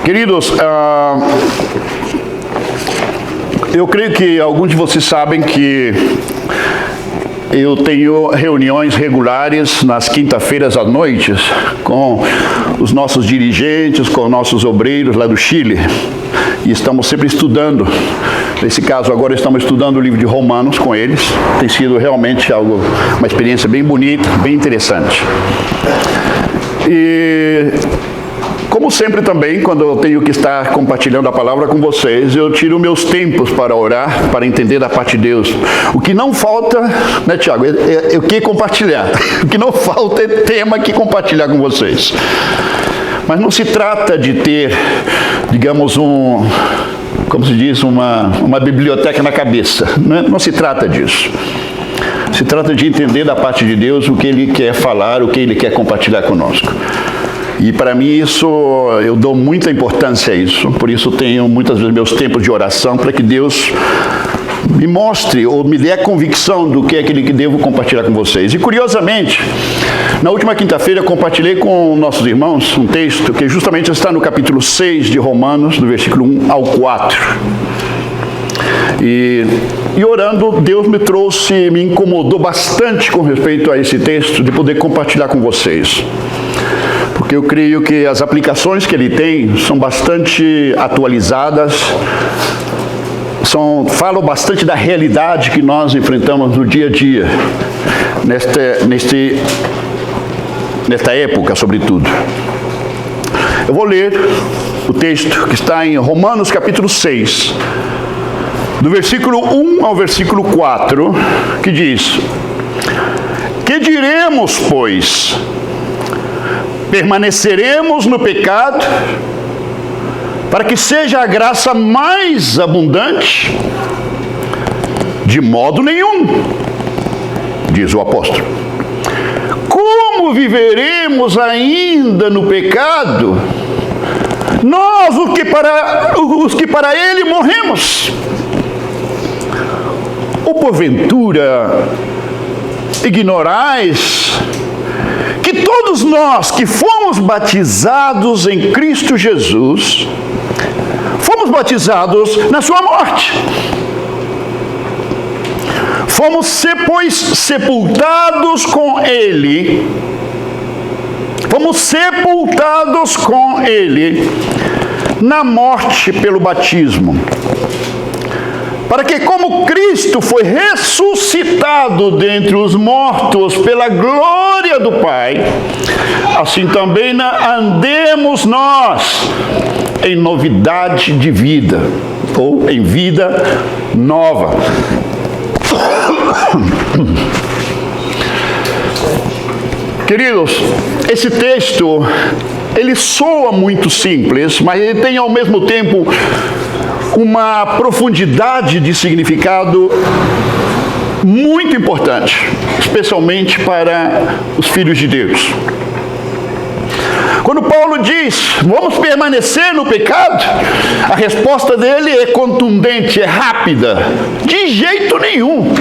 Queridos, eu creio que alguns de vocês sabem que eu tenho reuniões regulares nas quinta-feiras à noite com os nossos dirigentes, com os nossos obreiros lá do Chile. E estamos sempre estudando. Nesse caso, agora estamos estudando o livro de Romanos com eles. Tem sido realmente uma experiência bem bonita, bem interessante. E como sempre também, quando eu tenho que estar compartilhando a palavra com vocês, eu tiro meus tempos para orar, para entender da parte de Deus. O que não falta, né, Tiago, é o que compartilhar. O que não falta é tema que compartilhar com vocês. Mas não se trata de ter, digamos, como se diz, uma biblioteca na cabeça. Não se trata disso. Se trata de entender da parte de Deus o que Ele quer falar, o que Ele quer compartilhar conosco. E para mim eu dou muita importância a isso, por isso tenho muitas vezes meus tempos de oração para que Deus me mostre ou me dê a convicção do que é aquele que devo compartilhar com vocês. E curiosamente, na última quinta-feira eu compartilhei com nossos irmãos um texto que justamente está no capítulo 6 de Romanos, do versículo 1 ao 4. E orando, Deus me incomodou bastante com respeito a esse texto, de poder compartilhar com vocês. Porque eu creio que as aplicações que ele tem são bastante atualizadas, falam bastante da realidade que nós enfrentamos no dia a dia, nesta época, sobretudo. Eu vou ler o texto que está em Romanos capítulo 6, do versículo 1 ao versículo 4, que diz: Que diremos, pois? Permaneceremos no pecado para que seja a graça mais abundante? De modo nenhum, diz o apóstolo. Como viveremos ainda no pecado, nós os que para ele morremos? Ou porventura ignorais que todos nós que fomos batizados em Cristo Jesus, fomos batizados na sua morte? Fomos, pois, sepultados com Ele. Fomos sepultados com Ele na morte pelo batismo, para que, como Cristo foi ressuscitado dentre os mortos pela glória do Pai, assim também andemos nós em novidade de vida, ou em vida nova. Queridos, esse texto, ele soa muito simples, mas ele tem ao mesmo tempo uma profundidade de significado muito importante, especialmente para os filhos de Deus. Quando Paulo diz, vamos permanecer no pecado, a resposta dele é contundente, é rápida, de jeito nenhum.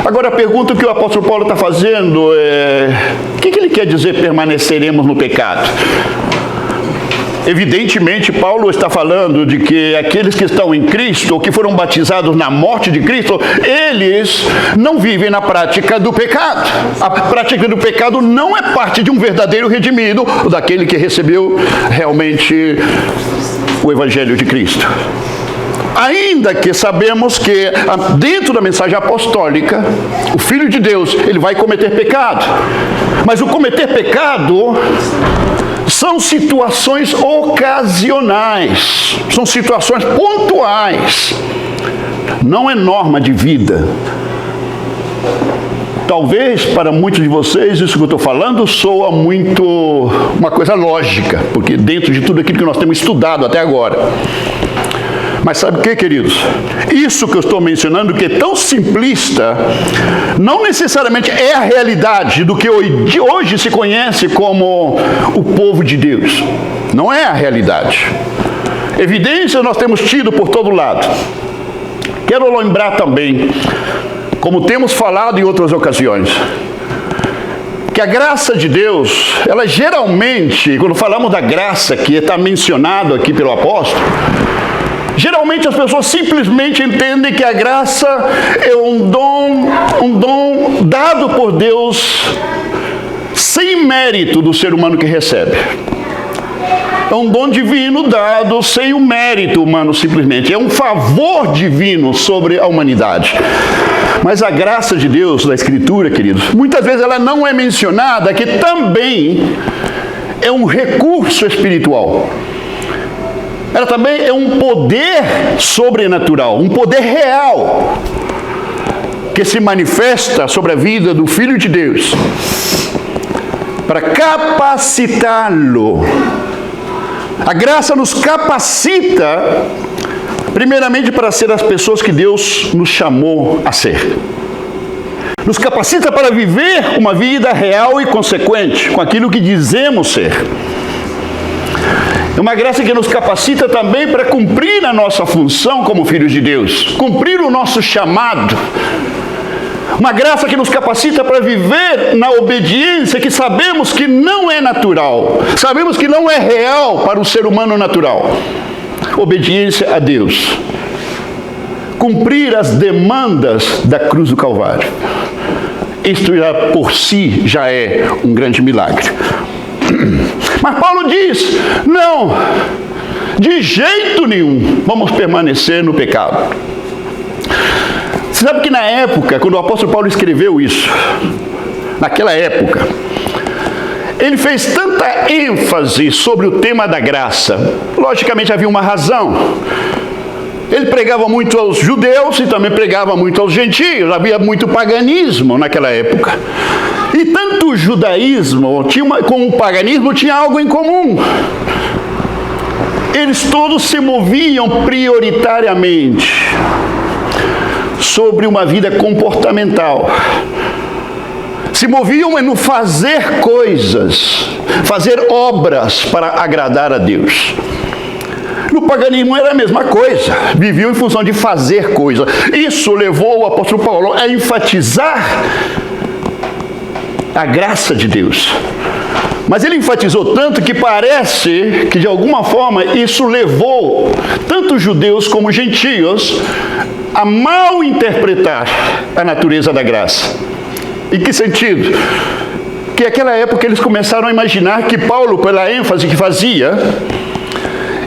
Agora a pergunta que o apóstolo Paulo está fazendo é, o que ele quer dizer permaneceremos no pecado? Evidentemente, Paulo está falando de que aqueles que estão em Cristo, ou que foram batizados na morte de Cristo, eles não vivem na prática do pecado. A prática do pecado não é parte de um verdadeiro redimido, daquele que recebeu realmente o Evangelho de Cristo. Ainda que sabemos que dentro da mensagem apostólica, o Filho de Deus, ele vai cometer pecado. Mas o cometer pecado são situações ocasionais, são situações pontuais, não é norma de vida. Talvez para muitos de vocês isso que eu estou falando soa muito uma coisa lógica, porque dentro de tudo aquilo que nós temos estudado até agora. Mas sabe o que, queridos? Isso que eu estou mencionando, que é tão simplista, não necessariamente é a realidade do que hoje se conhece como o povo de Deus. Não é a realidade. Evidências nós temos tido por todo lado. Quero lembrar também, como temos falado em outras ocasiões, que a graça de Deus, ela geralmente, quando falamos da graça que está mencionado aqui pelo apóstolo, geralmente as pessoas simplesmente entendem que a graça é um dom dado por Deus sem mérito do ser humano que recebe. É um dom divino dado sem o mérito humano simplesmente. É um favor divino sobre a humanidade. Mas a graça de Deus, da Escritura, queridos, muitas vezes ela não é mencionada, que também é um recurso espiritual. Ela também é um poder sobrenatural, um poder real, que se manifesta sobre a vida do Filho de Deus, para capacitá-lo. A graça nos capacita, primeiramente, para ser as pessoas que Deus nos chamou a ser. Nos capacita para viver uma vida real e consequente com aquilo que dizemos ser. É uma graça que nos capacita também para cumprir a nossa função como filhos de Deus, cumprir o nosso chamado. Uma graça que nos capacita para viver na obediência que sabemos que não é natural, sabemos que não é real para o ser humano natural. Obediência a Deus. Cumprir as demandas da cruz do Calvário. Isto já por si já é um grande milagre. Mas Paulo diz, não, de jeito nenhum vamos permanecer no pecado. Você sabe que na época, quando o apóstolo Paulo escreveu isso, naquela época, ele fez tanta ênfase sobre o tema da graça. Logicamente havia uma razão. Ele pregava muito aos judeus e também pregava muito aos gentios. Havia muito paganismo naquela época. E tanto o judaísmo como o paganismo tinha algo em comum. Eles todos se moviam prioritariamente sobre uma vida comportamental. Se moviam no fazer coisas, fazer obras para agradar a Deus. No paganismo era a mesma coisa, viviam em função de fazer coisas. Isso levou o apóstolo Paulo a enfatizar a graça de Deus. Mas ele enfatizou tanto que parece que de alguma forma isso levou tanto judeus como gentios a mal interpretar a natureza da graça. Em que sentido? Que naquela época eles começaram a imaginar que Paulo, pela ênfase que fazia,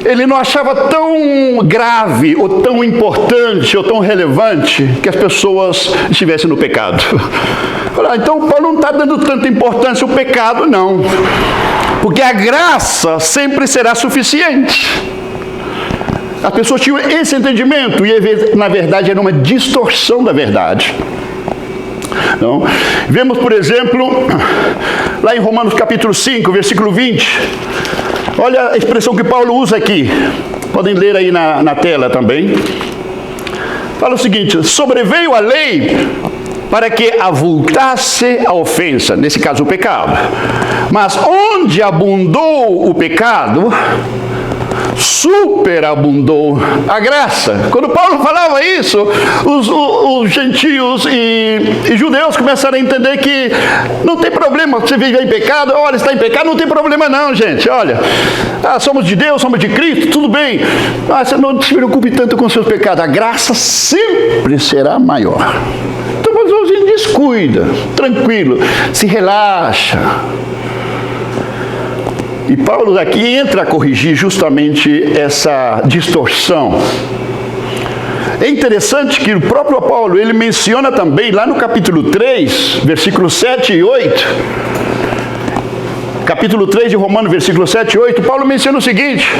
ele não achava tão grave, ou tão importante, ou tão relevante que as pessoas estivessem no pecado. Então Paulo não está dando tanta importância ao pecado, não. Porque a graça sempre será suficiente. As pessoas tinham esse entendimento, e na verdade era uma distorção da verdade. Então, vemos, por exemplo, lá em Romanos capítulo 5, versículo 20, olha a expressão que Paulo usa aqui, podem ler aí na tela também. Fala o seguinte: sobreveio a lei para que avultasse a ofensa, nesse caso o pecado. Mas onde abundou o pecado, superabundou a graça. Quando Paulo falava isso, os gentios e judeus começaram a entender que não tem problema você viver em pecado. Olha, está em pecado, não tem problema não, gente. Olha, somos de Deus, somos de Cristo, tudo bem. Você não se preocupe tanto com os seus pecados. A graça sempre será maior. Então você descuida, tranquilo, se relaxa. E Paulo aqui entra a corrigir justamente essa distorção. É interessante que o próprio Paulo, ele menciona também, lá no capítulo 3, versículos 7 e 8, capítulo 3 de Romanos, versículos 7 e 8, Paulo menciona o seguinte: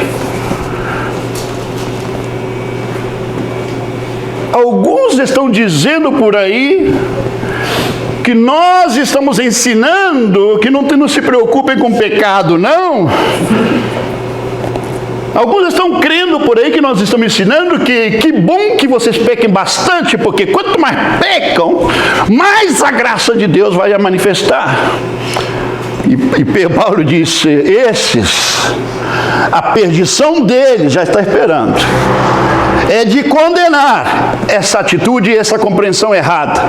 alguns estão dizendo por aí que nós estamos ensinando que não se preocupem com pecado, não. Alguns estão crendo por aí que nós estamos ensinando que bom que vocês pequem bastante, porque quanto mais pecam, mais a graça de Deus vai a manifestar. E Paulo disse, a perdição deles já está esperando. É de condenar essa atitude e essa compreensão errada.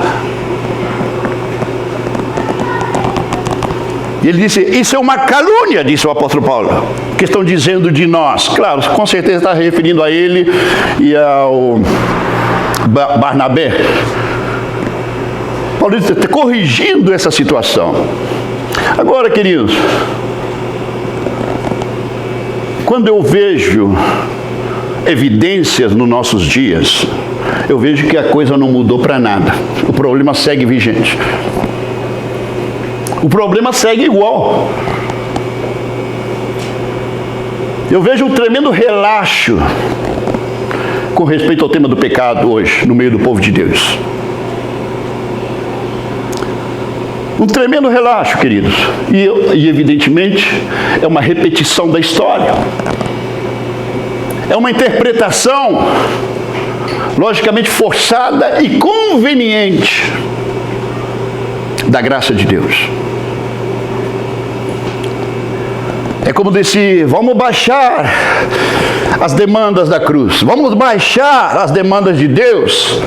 E ele disse, isso é uma calúnia, disse o apóstolo Paulo, que estão dizendo de nós. Claro, com certeza está referindo a ele e ao Barnabé. Paulo está corrigindo essa situação. Agora, queridos, quando eu vejo evidências nos nossos dias, eu vejo que a coisa não mudou para nada. O problema segue vigente. O problema segue igual. Eu vejo um tremendo relaxo com respeito ao tema do pecado hoje, no meio do povo de Deus. Um tremendo relaxo, queridos. E evidentemente, é uma repetição da história. É uma interpretação, logicamente forçada e conveniente da graça de Deus. É como dizer, vamos baixar as demandas da cruz. Vamos baixar as demandas de Deus.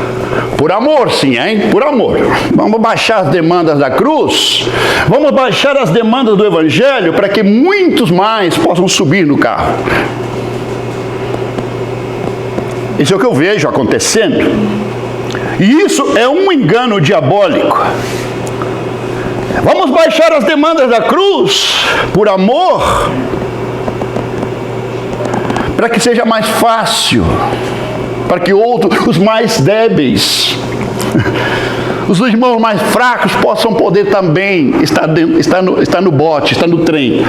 Por amor, sim, hein? Por amor. Vamos baixar as demandas da cruz. Vamos baixar as demandas do Evangelho para que muitos mais possam subir no carro. Isso é o que eu vejo acontecendo. E isso é um engano diabólico. Vamos baixar as demandas da cruz por amor, para que seja mais fácil, para que os mais débeis, os irmãos mais fracos possam poder também estar no bote, estar no trem.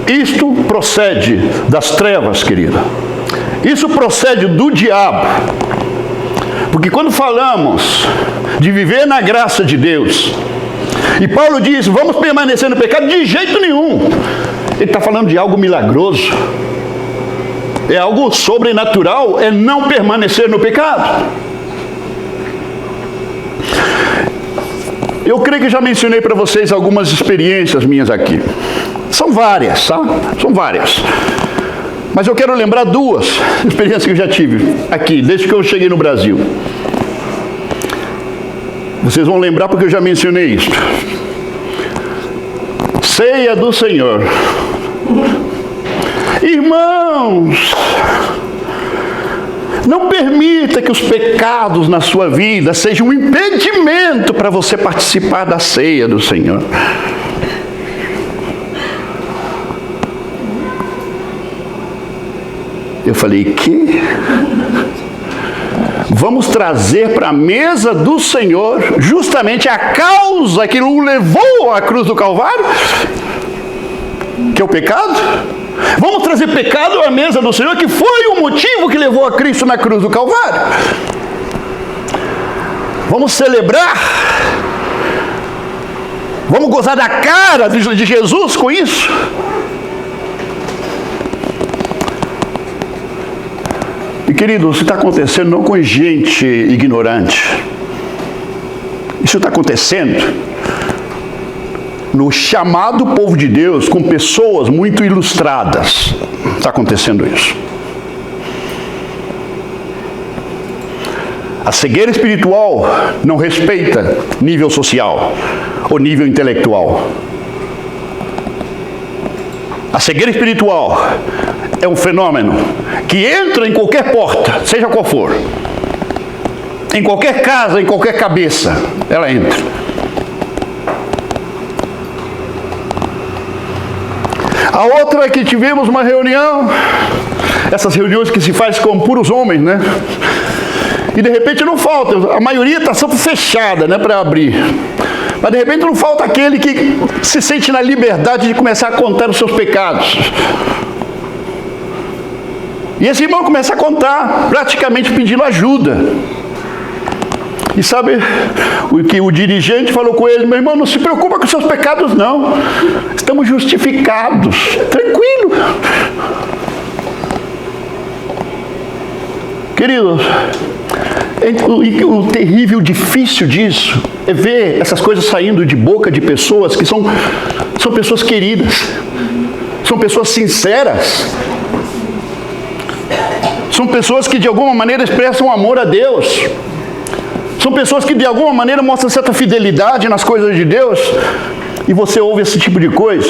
Isto procede das trevas, querida. Isso procede do diabo. Porque quando falamos de viver na graça de Deus, e Paulo diz, vamos permanecer no pecado, de jeito nenhum. Ele está falando de algo milagroso. É algo sobrenatural, é não permanecer no pecado. Eu creio que já mencionei para vocês algumas experiências minhas aqui. São várias, tá? São várias. Mas eu quero lembrar duas experiências que eu já tive aqui, desde que eu cheguei no Brasil. Vocês vão lembrar porque eu já mencionei isso. Ceia do Senhor. Irmãos, não permita que os pecados na sua vida sejam um impedimento para você participar da ceia do Senhor. Eu falei, que? Vamos trazer para a mesa do Senhor justamente a causa que o levou à cruz do Calvário, que é o pecado? Vamos trazer pecado à mesa do Senhor, que foi o motivo que levou a Cristo na cruz do Calvário. Vamos celebrar, vamos gozar da cara de Jesus com isso. E querido, isso está acontecendo não com gente ignorante. Isso está acontecendo no chamado povo de Deus, com pessoas muito ilustradas. Está acontecendo isso. A cegueira espiritual não respeita nível social ou nível intelectual. A cegueira espiritual é um fenômeno que entra em qualquer porta, seja qual for. Em qualquer casa, em qualquer cabeça, ela entra. A outra é que tivemos uma reunião, essas reuniões que se faz com puros homens, né? E de repente não falta, a maioria está sempre fechada, né, para abrir. Mas de repente não falta aquele que se sente na liberdade de começar a contar os seus pecados. E esse irmão começa a contar, praticamente pedindo ajuda. E sabe o que o dirigente falou com ele? Meu irmão, não se preocupa com os seus pecados, não. Estamos justificados. Tranquilo. Queridos, o terrível, difícil disso é ver essas coisas saindo de boca de pessoas que são pessoas queridas, são pessoas sinceras, são pessoas que de alguma maneira expressam amor a Deus, São pessoas que de alguma maneira mostram certa fidelidade nas coisas de Deus, e você ouve esse tipo de coisa,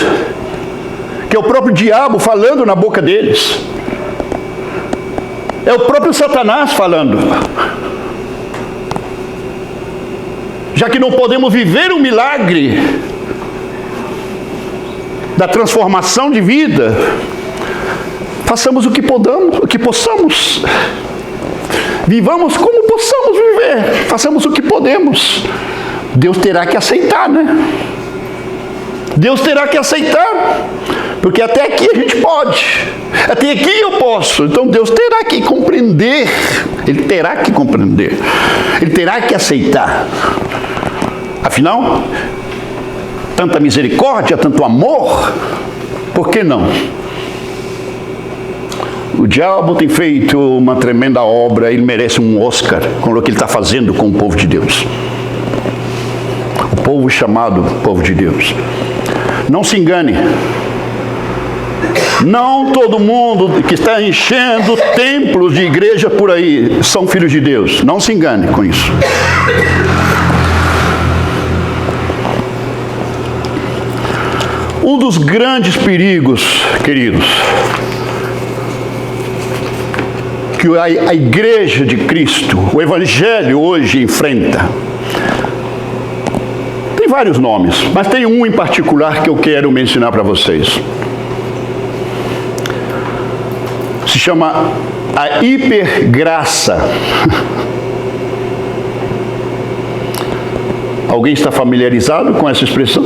que é o próprio diabo falando na boca deles. É o próprio Satanás falando. Já que não podemos viver o milagre da transformação de vida, façamos o que possamos. Vivamos como possamos viver. Façamos o que podemos. Deus terá que aceitar, né? Deus terá que aceitar. Porque até aqui a gente pode. Até aqui eu posso. Então Deus terá que compreender. Ele terá que compreender. Ele terá que aceitar. Afinal, tanta misericórdia, tanto amor, por que não? O diabo tem feito uma tremenda obra, ele merece um Oscar com o que ele está fazendo com o povo de Deus. O povo chamado povo de Deus. Não se engane. Não todo mundo que está enchendo templos de igreja por aí são filhos de Deus. Não se engane com isso. Um dos grandes perigos, queridos, que a igreja de Cristo, o Evangelho hoje enfrenta, tem vários nomes, mas tem um em particular que eu quero mencionar para vocês. Se chama a hipergraça. Alguém está familiarizado com essa expressão?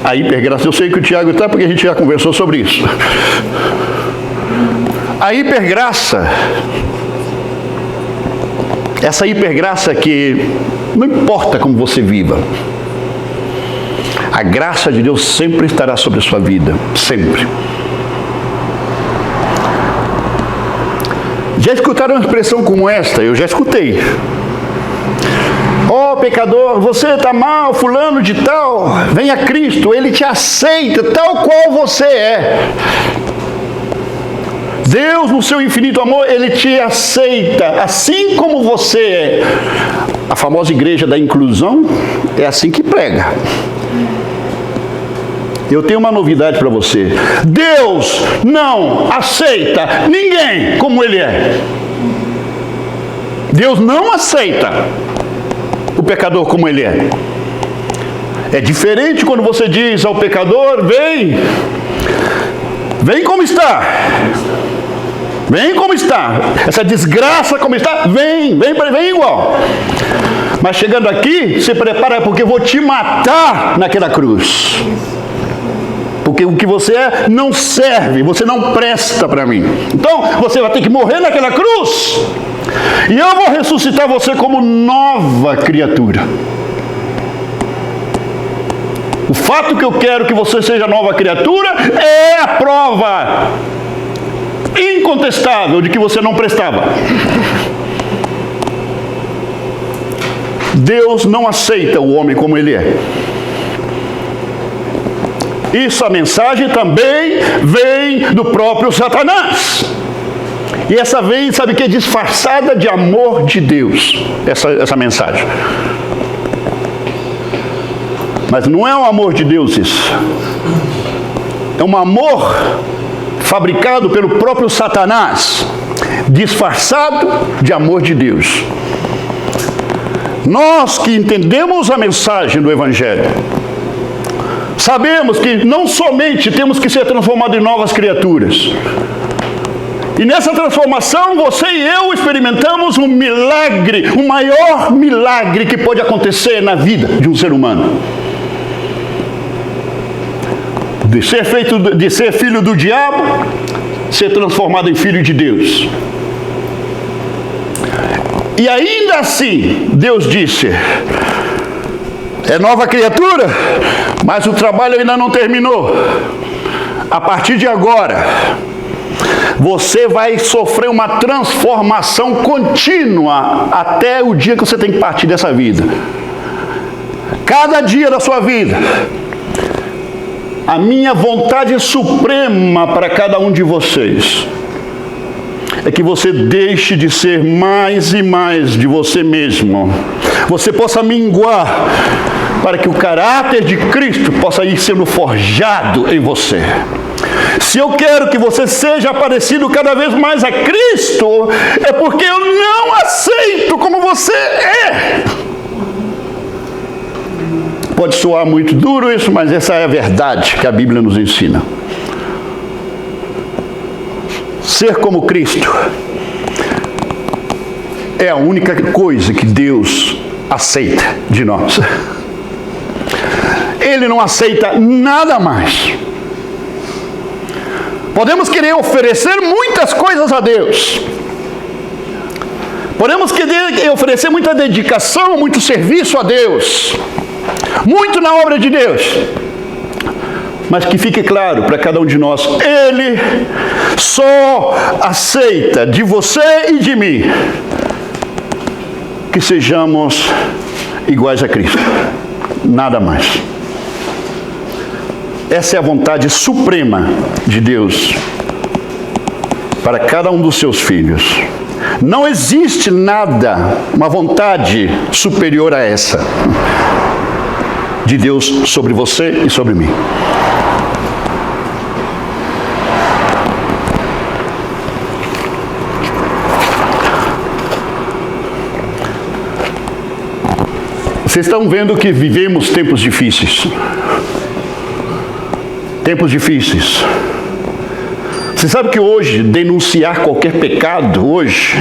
A hipergraça. Eu sei que o Tiago está, porque a gente já conversou sobre isso. A hipergraça, essa hipergraça que não importa como você viva, a graça de Deus sempre estará sobre a sua vida, sempre. Já escutaram uma expressão como esta? Eu já escutei. Ó pecador, você está mal, fulano de tal, vem a Cristo, Ele te aceita tal qual você é. Deus, no seu infinito amor, Ele te aceita assim como você é. A famosa igreja da inclusão é assim que prega. Eu tenho uma novidade para você. Deus não aceita ninguém como Ele é. Deus não aceita o pecador como ele é. É diferente quando você diz ao pecador, vem como está. Vem como está. Essa desgraça como está, vem igual. Mas chegando aqui, se prepara porque eu vou te matar naquela cruz. Porque o que você é não serve, você não presta para mim. Então, você vai ter que morrer naquela cruz. E eu vou ressuscitar você como nova criatura. O fato que eu quero que você seja nova criatura é a prova incontestável de que você não prestava. Deus não aceita o homem como ele é. Isso, a mensagem também vem do próprio Satanás. E essa vem, sabe o que? Disfarçada de amor de Deus. Essa mensagem. Mas não é o amor de Deus isso. É um amor fabricado pelo próprio Satanás. Disfarçado de amor de Deus. Nós que entendemos a mensagem do Evangelho, sabemos que não somente temos que ser transformados em novas criaturas. E nessa transformação, você e eu experimentamos um milagre, o maior milagre que pode acontecer na vida de um ser humano. De ser filho do diabo, ser transformado em filho de Deus. E ainda assim, Deus disse, é nova criatura, mas o trabalho ainda não terminou. A partir de agora, você vai sofrer uma transformação contínua até o dia que você tem que partir dessa vida. Cada dia da sua vida, a minha vontade suprema para cada um de vocês é que você deixe de ser mais e mais de você mesmo. Você possa minguar para que o caráter de Cristo possa ir sendo forjado em você. Se eu quero que você seja parecido cada vez mais a Cristo, é porque eu não aceito como você é. Pode soar muito duro isso, mas essa é a verdade que a Bíblia nos ensina. Ser como Cristo é a única coisa que Deus aceita de nós. Ele não aceita nada mais. Podemos querer oferecer muitas coisas a Deus. Podemos querer oferecer muita dedicação, muito serviço a Deus. Muito na obra de Deus. Mas que fique claro para cada um de nós, Ele só aceita de você e de mim que sejamos iguais a Cristo. Nada mais. Essa é a vontade suprema de Deus para cada um dos seus filhos. Não existe nada, uma vontade superior a essa de Deus sobre você e sobre mim. Vocês estão vendo que vivemos tempos difíceis. Tempos difíceis. Você sabe que hoje, denunciar qualquer pecado, hoje,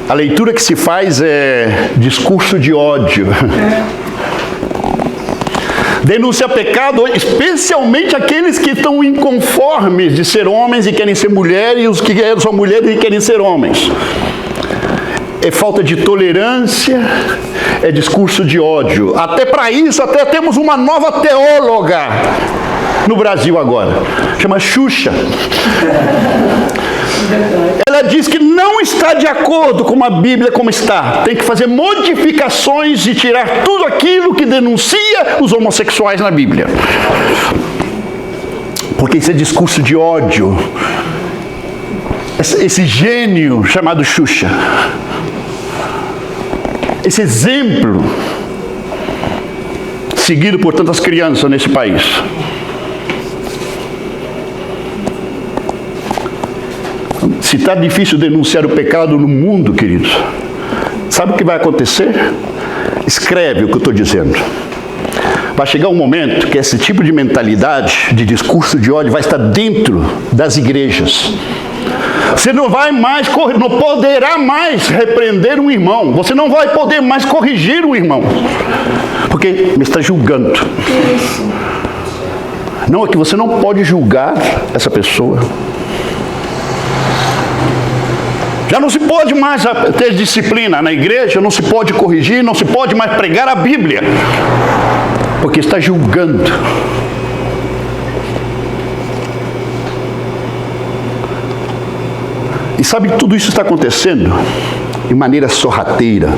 a leitura que se faz é discurso de ódio. Denunciar pecado, especialmente aqueles que estão inconformes de ser homens e querem ser mulheres, e os que são mulheres e querem ser homens. É falta de tolerância, é discurso de ódio. Até para isso, até temos uma nova teóloga no Brasil agora. Chama Xuxa. Ela diz que não está de acordo com a Bíblia como está. Tem que fazer modificações e tirar tudo aquilo que denuncia os homossexuais na Bíblia. Porque isso é discurso de ódio. Esse gênio chamado Xuxa. Esse exemplo seguido por tantas crianças nesse país. Se está difícil denunciar o pecado no mundo, queridos, sabe o que vai acontecer? Escreve o que eu estou dizendo. Vai chegar um momento que esse tipo de mentalidade, de discurso de ódio, vai estar dentro das igrejas. Você não vai mais, não poderá mais repreender um irmão. Você não vai poder mais corrigir um irmão. Porque me está julgando. Não, é que você não pode julgar essa pessoa. Já não se pode mais ter disciplina na igreja, não se pode corrigir, não se pode mais pregar a Bíblia. Porque está julgando. E sabe que tudo isso está acontecendo de maneira sorrateira,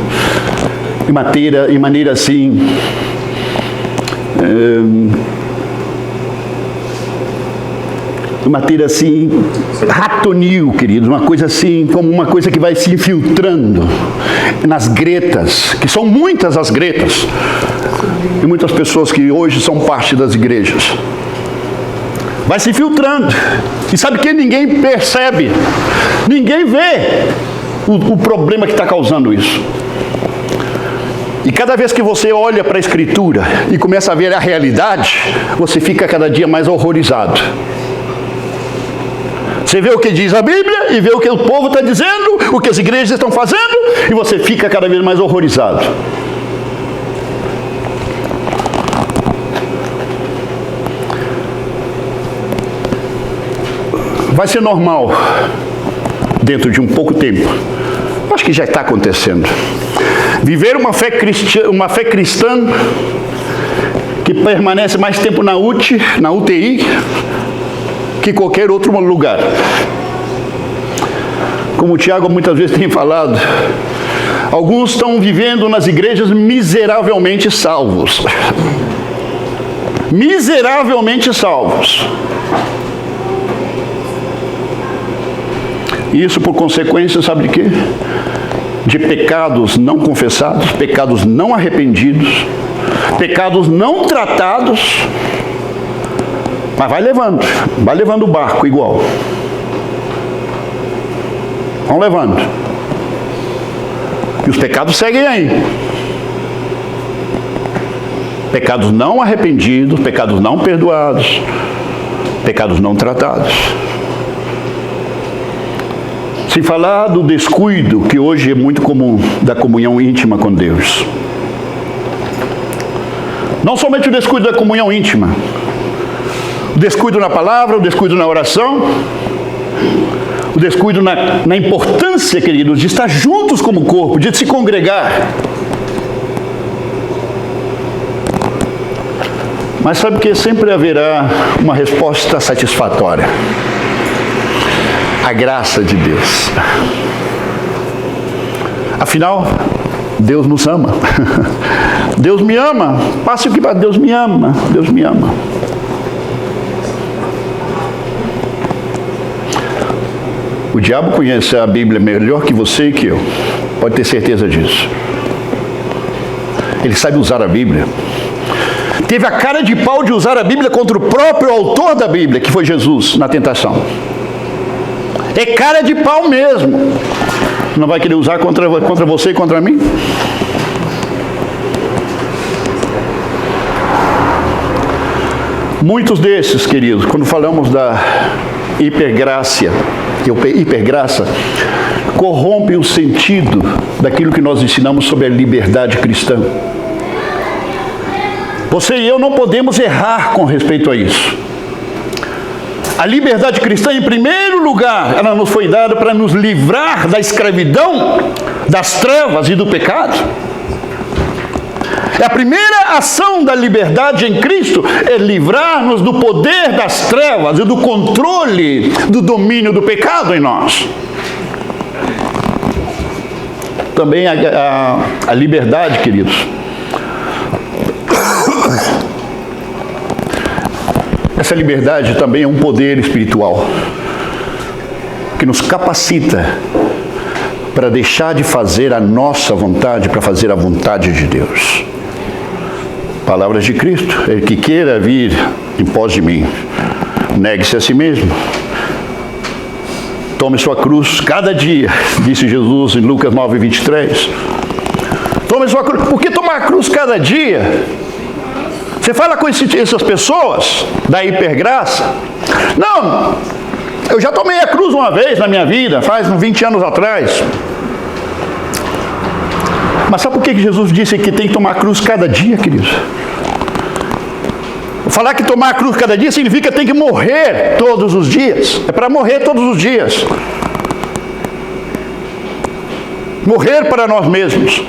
de maneira assim, de maneira assim, ratonil, queridos, uma coisa assim, como uma coisa que vai se infiltrando nas gretas, que são muitas as gretas, e muitas pessoas que hoje são parte das igrejas. Vai se filtrando. E sabe que ninguém percebe, ninguém vê o problema que está causando isso. E cada vez que você olha para a Escritura e começa a ver a realidade, você fica cada dia mais horrorizado. Você vê o que diz a Bíblia e vê o que o povo está dizendo, o que as igrejas estão fazendo, e você fica cada vez mais horrorizado. Vai ser normal, dentro de um pouco tempo, acho que já está acontecendo, viver uma fé cristã que permanece mais tempo na UTI, que qualquer outro lugar. Como o Tiago muitas vezes tem falado, alguns estão vivendo nas igrejas miseravelmente salvos. Miseravelmente salvos. Isso por consequência, sabe de quê? De pecados não confessados, pecados não arrependidos, pecados não tratados, mas vai levando o barco igual. Vão levando. E os pecados seguem aí. Pecados não arrependidos, pecados não perdoados, pecados não tratados. Sem falar do descuido, que hoje é muito comum, da comunhão íntima com Deus. Não somente o descuido da comunhão íntima, o descuido na palavra, o descuido na oração, o descuido na importância, queridos, de estar juntos como corpo, de se congregar. Mas sabe que sempre haverá uma resposta satisfatória. A graça de Deus. Afinal, Deus nos ama. Deus me ama. Passe o que para Deus me ama. Deus me ama. O diabo conhece a Bíblia melhor que você e que eu. Pode ter certeza disso. Ele sabe usar a Bíblia. Teve a cara de pau de usar a Bíblia contra o próprio autor da Bíblia, que foi Jesus, na tentação. É cara de pau mesmo. Não vai querer usar contra você e contra mim? Muitos desses, queridos, quando falamos da hipergraça, corrompem o sentido daquilo que nós ensinamos sobre a liberdade cristã. Você e eu não podemos errar com respeito a isso. A liberdade cristã, em primeiro lugar, ela nos foi dada para nos livrar da escravidão, das trevas e do pecado. A primeira ação da liberdade em Cristo é livrar-nos do poder das trevas e do controle do domínio do pecado em nós. Também a liberdade, queridos. Essa liberdade também é um poder espiritual que nos capacita para deixar de fazer a nossa vontade para fazer a vontade de Deus. Palavras de Cristo: ele que queira vir em pós de mim, negue-se a si mesmo, tome sua cruz cada dia, disse Jesus em Lucas 9:23. Tome sua cruz. Por que tomar a cruz cada dia? Você fala com essas pessoas da hipergraça? Não, eu já tomei a cruz uma vez na minha vida, faz uns 20 anos atrás. Mas sabe por que Jesus disse que tem que tomar a cruz cada dia, queridos? Falar que tomar a cruz cada dia significa que tem que morrer todos os dias. É para morrer todos os dias. Morrer para nós mesmos.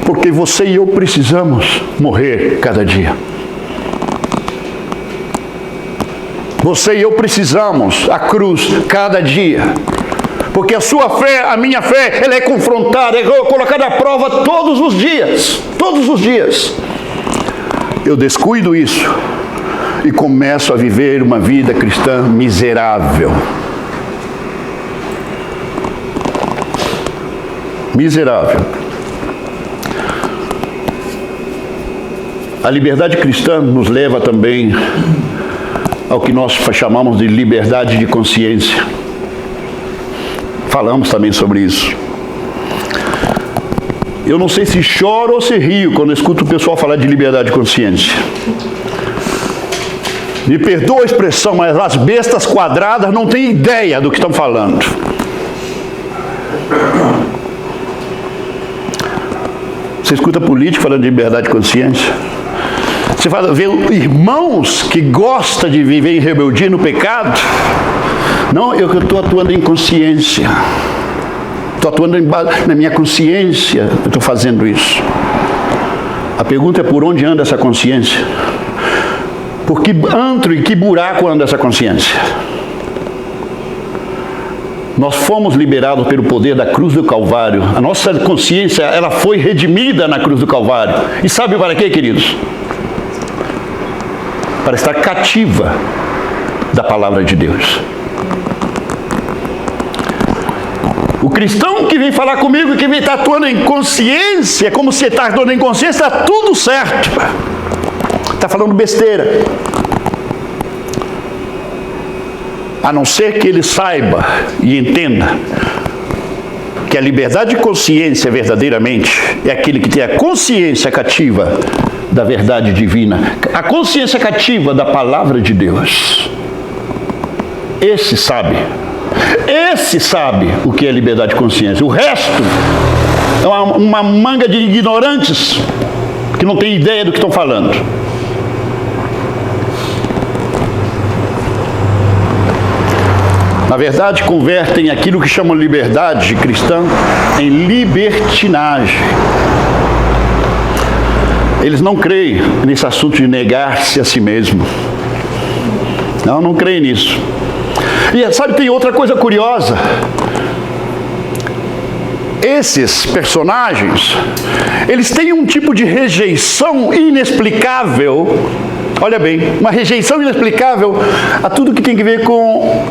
Porque você e eu precisamos morrer cada dia. Você e eu precisamos a cruz cada dia. Porque a sua fé, a minha fé, ela é confrontada, é colocada à prova todos os dias. Todos os dias. Eu descuido isso e começo a viver uma vida cristã miserável. Miserável. A liberdade cristã nos leva também ao que nós chamamos de liberdade de consciência. Falamos também sobre isso. Eu não sei se choro ou se rio quando escuto o pessoal falar de liberdade de consciência. Me perdoa a expressão, mas as bestas quadradas não têm ideia do que estão falando. Você escuta político falando de liberdade de consciência? Você vê irmãos que gostam de viver em rebeldia no pecado? Não, eu estou atuando em consciência. Estou atuando na minha consciência, eu estou fazendo isso. A pergunta é: por onde anda essa consciência? Por que antro e que buraco anda essa consciência? Nós fomos liberados pelo poder da cruz do Calvário. A nossa consciência, ela foi redimida na cruz do Calvário. E sabe para quê, queridos? Para estar cativa da palavra de Deus. O cristão que vem falar comigo, que vem estar atuando em consciência, como se está atuando em consciência, está tudo certo. Está falando besteira. A não ser que ele saiba e entenda que a liberdade de consciência verdadeiramente é aquele que tem a consciência cativa da verdade divina, a consciência cativa da palavra de Deus. Esse sabe o que é liberdade de consciência. O resto é uma manga de ignorantes que não tem ideia do que estão falando. Na verdade, convertem aquilo que chamam liberdade cristã em libertinagem. Eles não creem nesse assunto de negar-se a si mesmo. Não creem nisso. E sabe, tem outra coisa curiosa. Esses personagens, eles têm um tipo de rejeição inexplicável. Olha bem, uma rejeição inexplicável a tudo que tem a ver com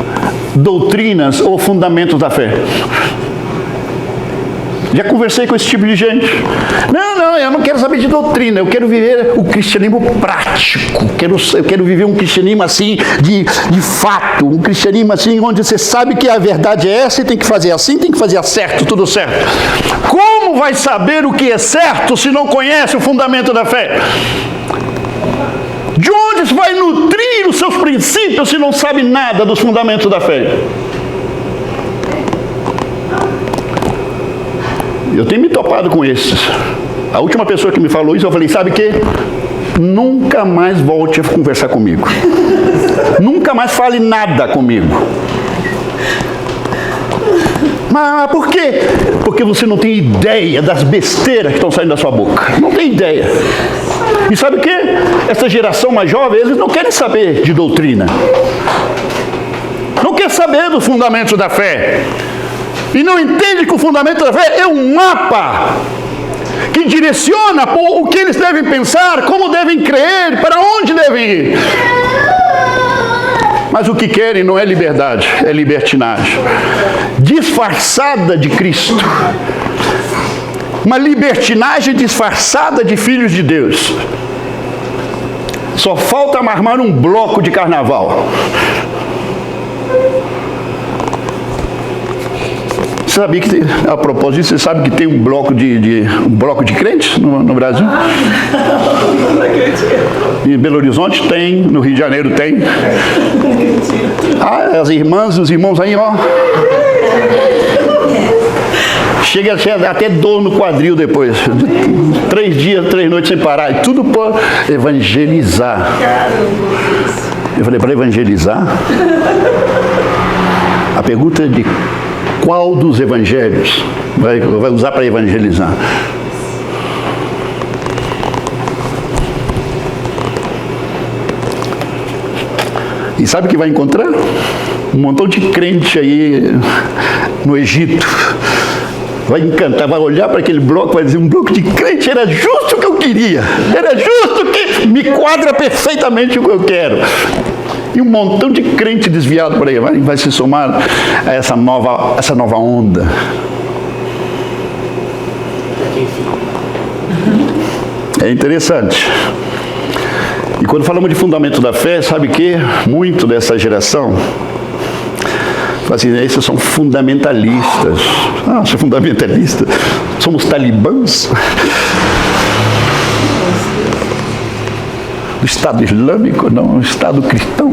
doutrinas ou fundamentos da fé. Já conversei com esse tipo de gente. Não, eu não quero saber de doutrina, eu quero viver o cristianismo prático. Eu quero viver um cristianismo assim, de fato. Um cristianismo assim, onde você sabe que a verdade é essa e tem que fazer assim, tem que fazer certo, tudo certo. Como vai saber o que é certo se não conhece o fundamento da fé? De onde você vai nutrir os seus princípios se não sabe nada dos fundamentos da fé? Eu tenho me topado com esses. A última pessoa que me falou isso, eu falei, sabe o quê? Nunca mais volte a conversar comigo. Nunca mais fale nada comigo. Mas por quê? Porque você não tem ideia das besteiras que estão saindo da sua boca. Não tem ideia. E sabe o quê? Essa geração mais jovem, eles não querem saber de doutrina. Não quer saber dos fundamentos da fé. E não entende que o fundamento da fé é um mapa que direciona o que eles devem pensar, como devem crer, para onde devem ir. Mas o que querem não é liberdade, é libertinagem. Disfarçada de Cristo. Uma libertinagem disfarçada de filhos de Deus. Só falta armar um bloco de carnaval. Você sabia que, a propósito disso, você sabe que tem um bloco de crentes no Brasil? Em Belo Horizonte tem, no Rio de Janeiro tem. As irmãs e os irmãos aí, ó. Chega até dor no quadril depois. 3 dias, 3 noites sem parar. E tudo por evangelizar. Eu falei, para evangelizar? A pergunta é de qual dos evangelhos vai usar para evangelizar? E sabe o que vai encontrar? Um montão de crente aí no Egito. Vai encantar, vai olhar para aquele bloco, vai dizer, um bloco de crente, era justo o que eu queria. Era justo que me quadra perfeitamente o que eu quero. E um montão de crente desviado por aí vai se somar a essa nova onda. É interessante. E quando falamos de fundamento da fé, sabe que muito dessa geração assim, esses são fundamentalistas. Sou fundamentalista. Somos talibãs do Estado Islâmico, não, o Estado cristão.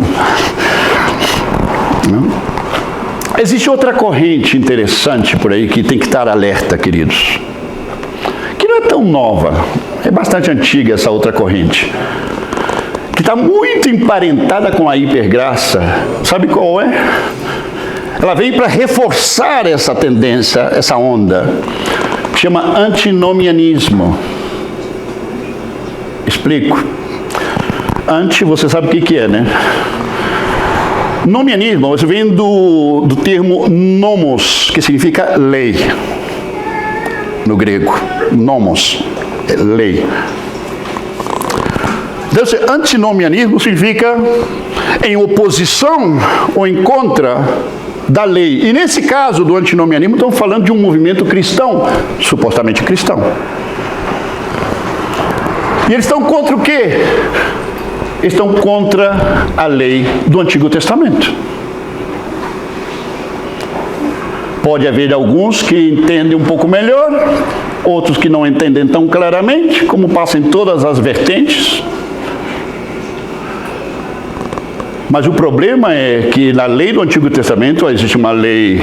Não. Existe outra corrente interessante por aí que tem que estar alerta, queridos. Que não é tão nova, é bastante antiga essa outra corrente. Que está muito emparentada com a hipergraça. Sabe qual é? Ela veio para reforçar essa tendência, essa onda. Chama antinomianismo. Explico. Você sabe o que é, né? Nomianismo, você vem do termo nomos, que significa lei. No grego. Nomos, é lei. Então, antinomianismo significa em oposição ou em contra da lei. E nesse caso do antinomianismo, estamos falando de um movimento cristão, supostamente cristão. E eles estão contra o quê? Eles estão contra a lei do Antigo Testamento. Pode haver alguns que entendem um pouco melhor, outros que não entendem tão claramente, como passa em todas as vertentes. Mas o problema é que na lei do Antigo Testamento existe uma lei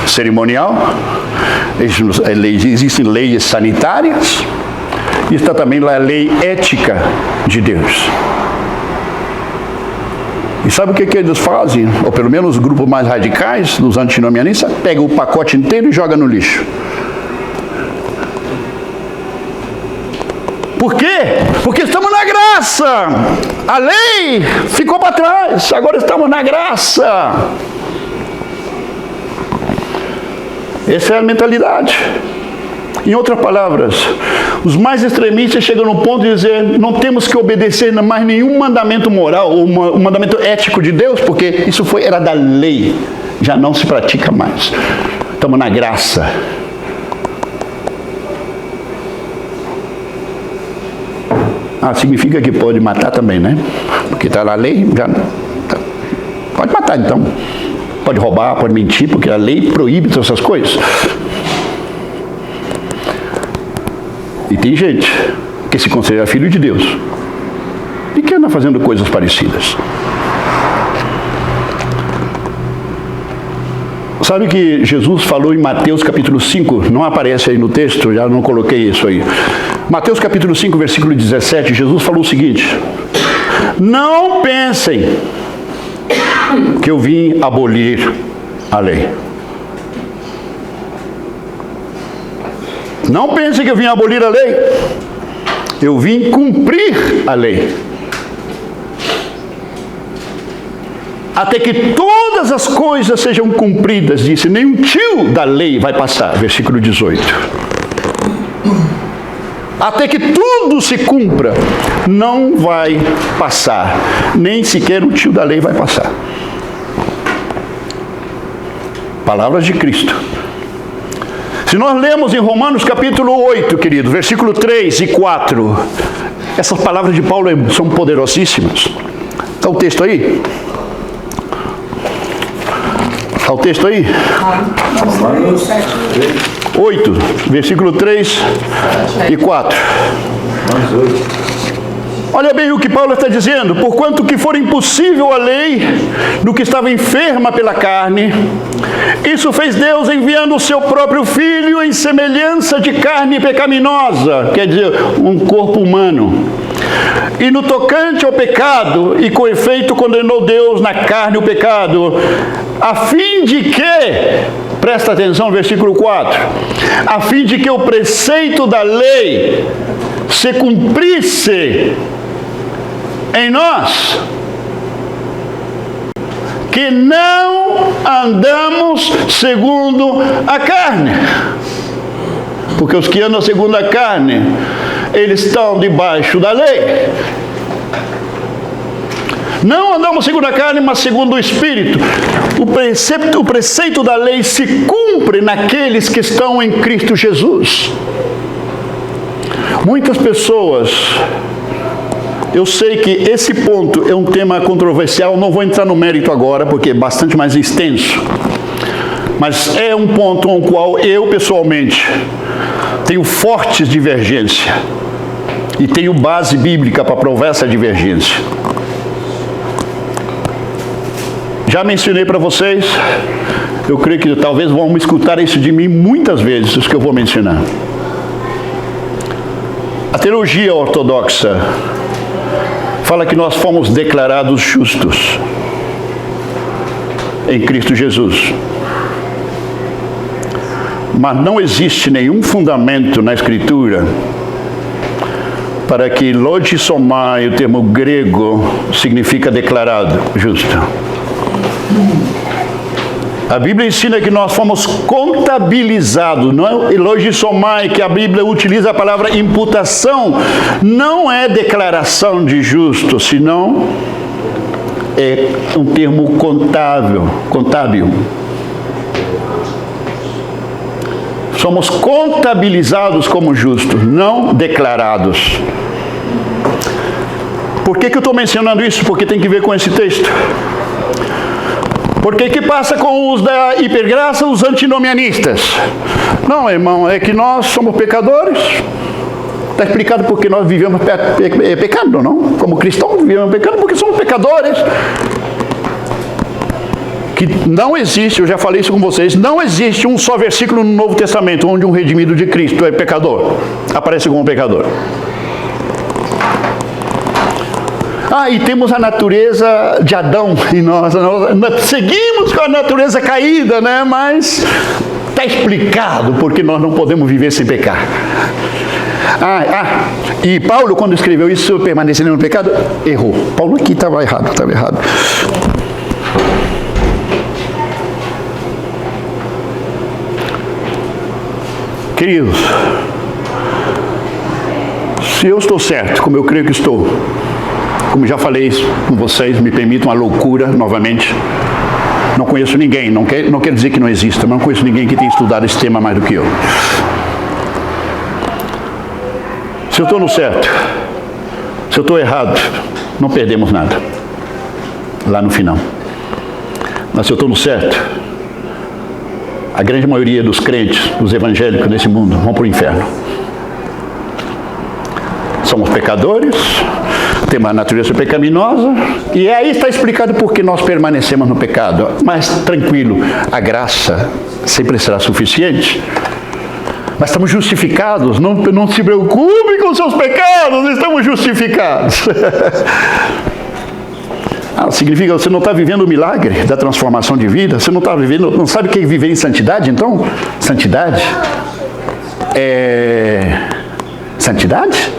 cerimonial, existem leis sanitárias, e está também a lei ética de Deus. E sabe o que eles fazem? Ou pelo menos os grupos mais radicais, dos antinomianistas, pegam o pacote inteiro e jogam no lixo. Por quê? Porque estamos na graça. A lei ficou para trás, agora estamos na graça. Essa é a mentalidade. Em outras palavras, os mais extremistas chegam no ponto de dizer: não temos que obedecer mais nenhum mandamento moral ou um mandamento ético de Deus, porque isso era da lei, já não se pratica mais. Estamos na graça. Significa que pode matar também, né? Porque está na lei, já pode matar então. Pode roubar, pode mentir, porque a lei proíbe todas essas coisas. E tem gente que se considera filho de Deus e que anda fazendo coisas parecidas. Sabe que Jesus falou em Mateus capítulo 5, não aparece aí no texto, já não coloquei isso aí. Mateus capítulo 5, versículo 17, Jesus falou o seguinte: não pensem que eu vim abolir a lei. Não pensem que eu vim abolir a lei. Eu vim cumprir a lei. Até que todas as coisas sejam cumpridas, disse, nem um tio da lei vai passar. Versículo 18. Até que tudo se cumpra, não vai passar. Nem sequer o tio da lei vai passar. Palavras de Cristo. Se nós lemos em Romanos capítulo 8, querido, versículo 3 e 4, essas palavras de Paulo são poderosíssimas. Está o texto aí? Está o texto aí? 8, versículo 3 e 4. Olha bem o que Paulo está dizendo: porquanto que for impossível a lei do que estava enferma pela carne, isso fez Deus enviando o seu próprio Filho em semelhança de carne pecaminosa, quer dizer, um corpo humano. E no tocante ao pecado, e com efeito condenou Deus na carne o pecado, a fim de que, presta atenção, versículo 4, a fim de que o preceito da lei se cumprisse em nós, que não andamos segundo a carne. Porque os que andam segundo a carne, eles estão debaixo da lei. Não andamos segundo a carne, mas segundo o Espírito. O preceito da lei se cumpre naqueles que estão em Cristo Jesus. Muitas pessoas, eu sei que esse ponto é um tema controversial, não vou entrar no mérito agora, porque é bastante mais extenso. Mas é um ponto no qual eu, pessoalmente, tenho fortes divergências. E tenho base bíblica para provar essa divergência. Já mencionei para vocês, eu creio que talvez vão escutar isso de mim muitas vezes, isso que eu vou mencionar. A teologia ortodoxa fala que nós fomos declarados justos em Cristo Jesus. Mas não existe nenhum fundamento na Escritura para que logissomai, o termo grego, significa declarado justo. A Bíblia ensina que nós fomos contabilizados, não é? Logissomai, que a Bíblia utiliza a palavra imputação, não é declaração de justo, senão é um termo contábil. Somos contabilizados como justos, não declarados. Por que eu estou mencionando isso? Porque tem que ver com esse texto. Porque que passa com os da hipergraça, os antinomianistas? Não, irmão, é que nós somos pecadores. Está explicado porque nós vivemos pecado, não? Como cristãos vivemos pecado porque somos pecadores. Que não existe, eu já falei isso com vocês, não existe um só versículo no Novo Testamento onde um redimido de Cristo é pecador, aparece como pecador. E temos a natureza de Adão, e nós seguimos com a natureza caída, né? Mas está explicado porque nós não podemos viver sem pecar. E Paulo, quando escreveu isso, permanecendo no pecado, errou. Paulo aqui estava errado. Queridos, se eu estou certo, como eu creio que estou, como já falei com vocês, me permitam a loucura novamente, não conheço ninguém, não quero dizer que não exista, mas não conheço ninguém que tenha estudado esse tema mais do que eu. Se eu estou no certo, se eu estou errado, não perdemos nada, lá no final. Mas se eu estou no certo, a grande maioria dos crentes, dos evangélicos nesse mundo, vão para o inferno. Somos pecadores, temos a natureza pecaminosa, e aí está explicado por que nós permanecemos no pecado. Mas tranquilo, a graça sempre será suficiente. Mas estamos justificados, não se preocupe com seus pecados, estamos justificados. Significa que você não está vivendo o milagre da transformação de vida? Você não está vivendo, não sabe o que é viver em santidade, então? Santidade? Santidade?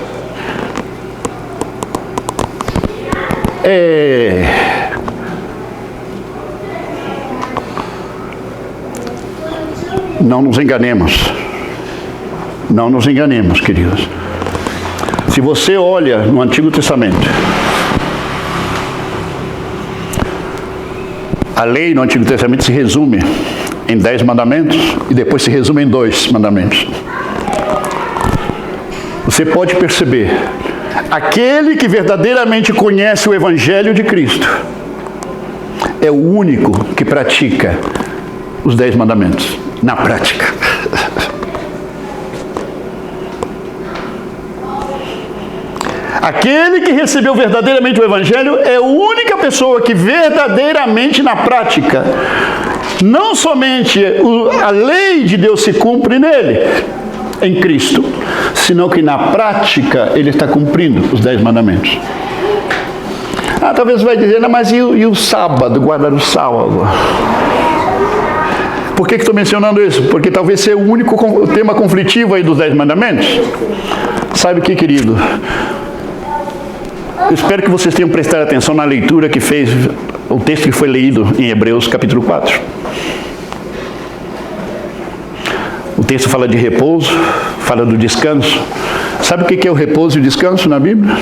Não nos enganemos. Não nos enganemos, queridos. Se você olha no Antigo Testamento, a lei no Antigo Testamento se resume em 10 mandamentos e depois se resume em 2 mandamentos. Você pode perceber, aquele que verdadeiramente conhece o Evangelho de Cristo é o único que pratica os 10 mandamentos, na prática. Aquele que recebeu verdadeiramente o Evangelho é a única pessoa que verdadeiramente na prática, não somente a lei de Deus se cumpre nele, em Cristo, senão que na prática ele está cumprindo os 10 mandamentos. Talvez você vai dizer, mas e o sábado, guardar o sábado? Por que estou mencionando isso? Porque talvez seja o único tema conflitivo aí dos 10 mandamentos. Sabe o que, querido? Eu espero que vocês tenham prestado atenção na leitura que fez, o texto que foi lido em Hebreus capítulo 4. O texto fala de repouso, fala do descanso. Sabe o que é o repouso e o descanso na Bíblia?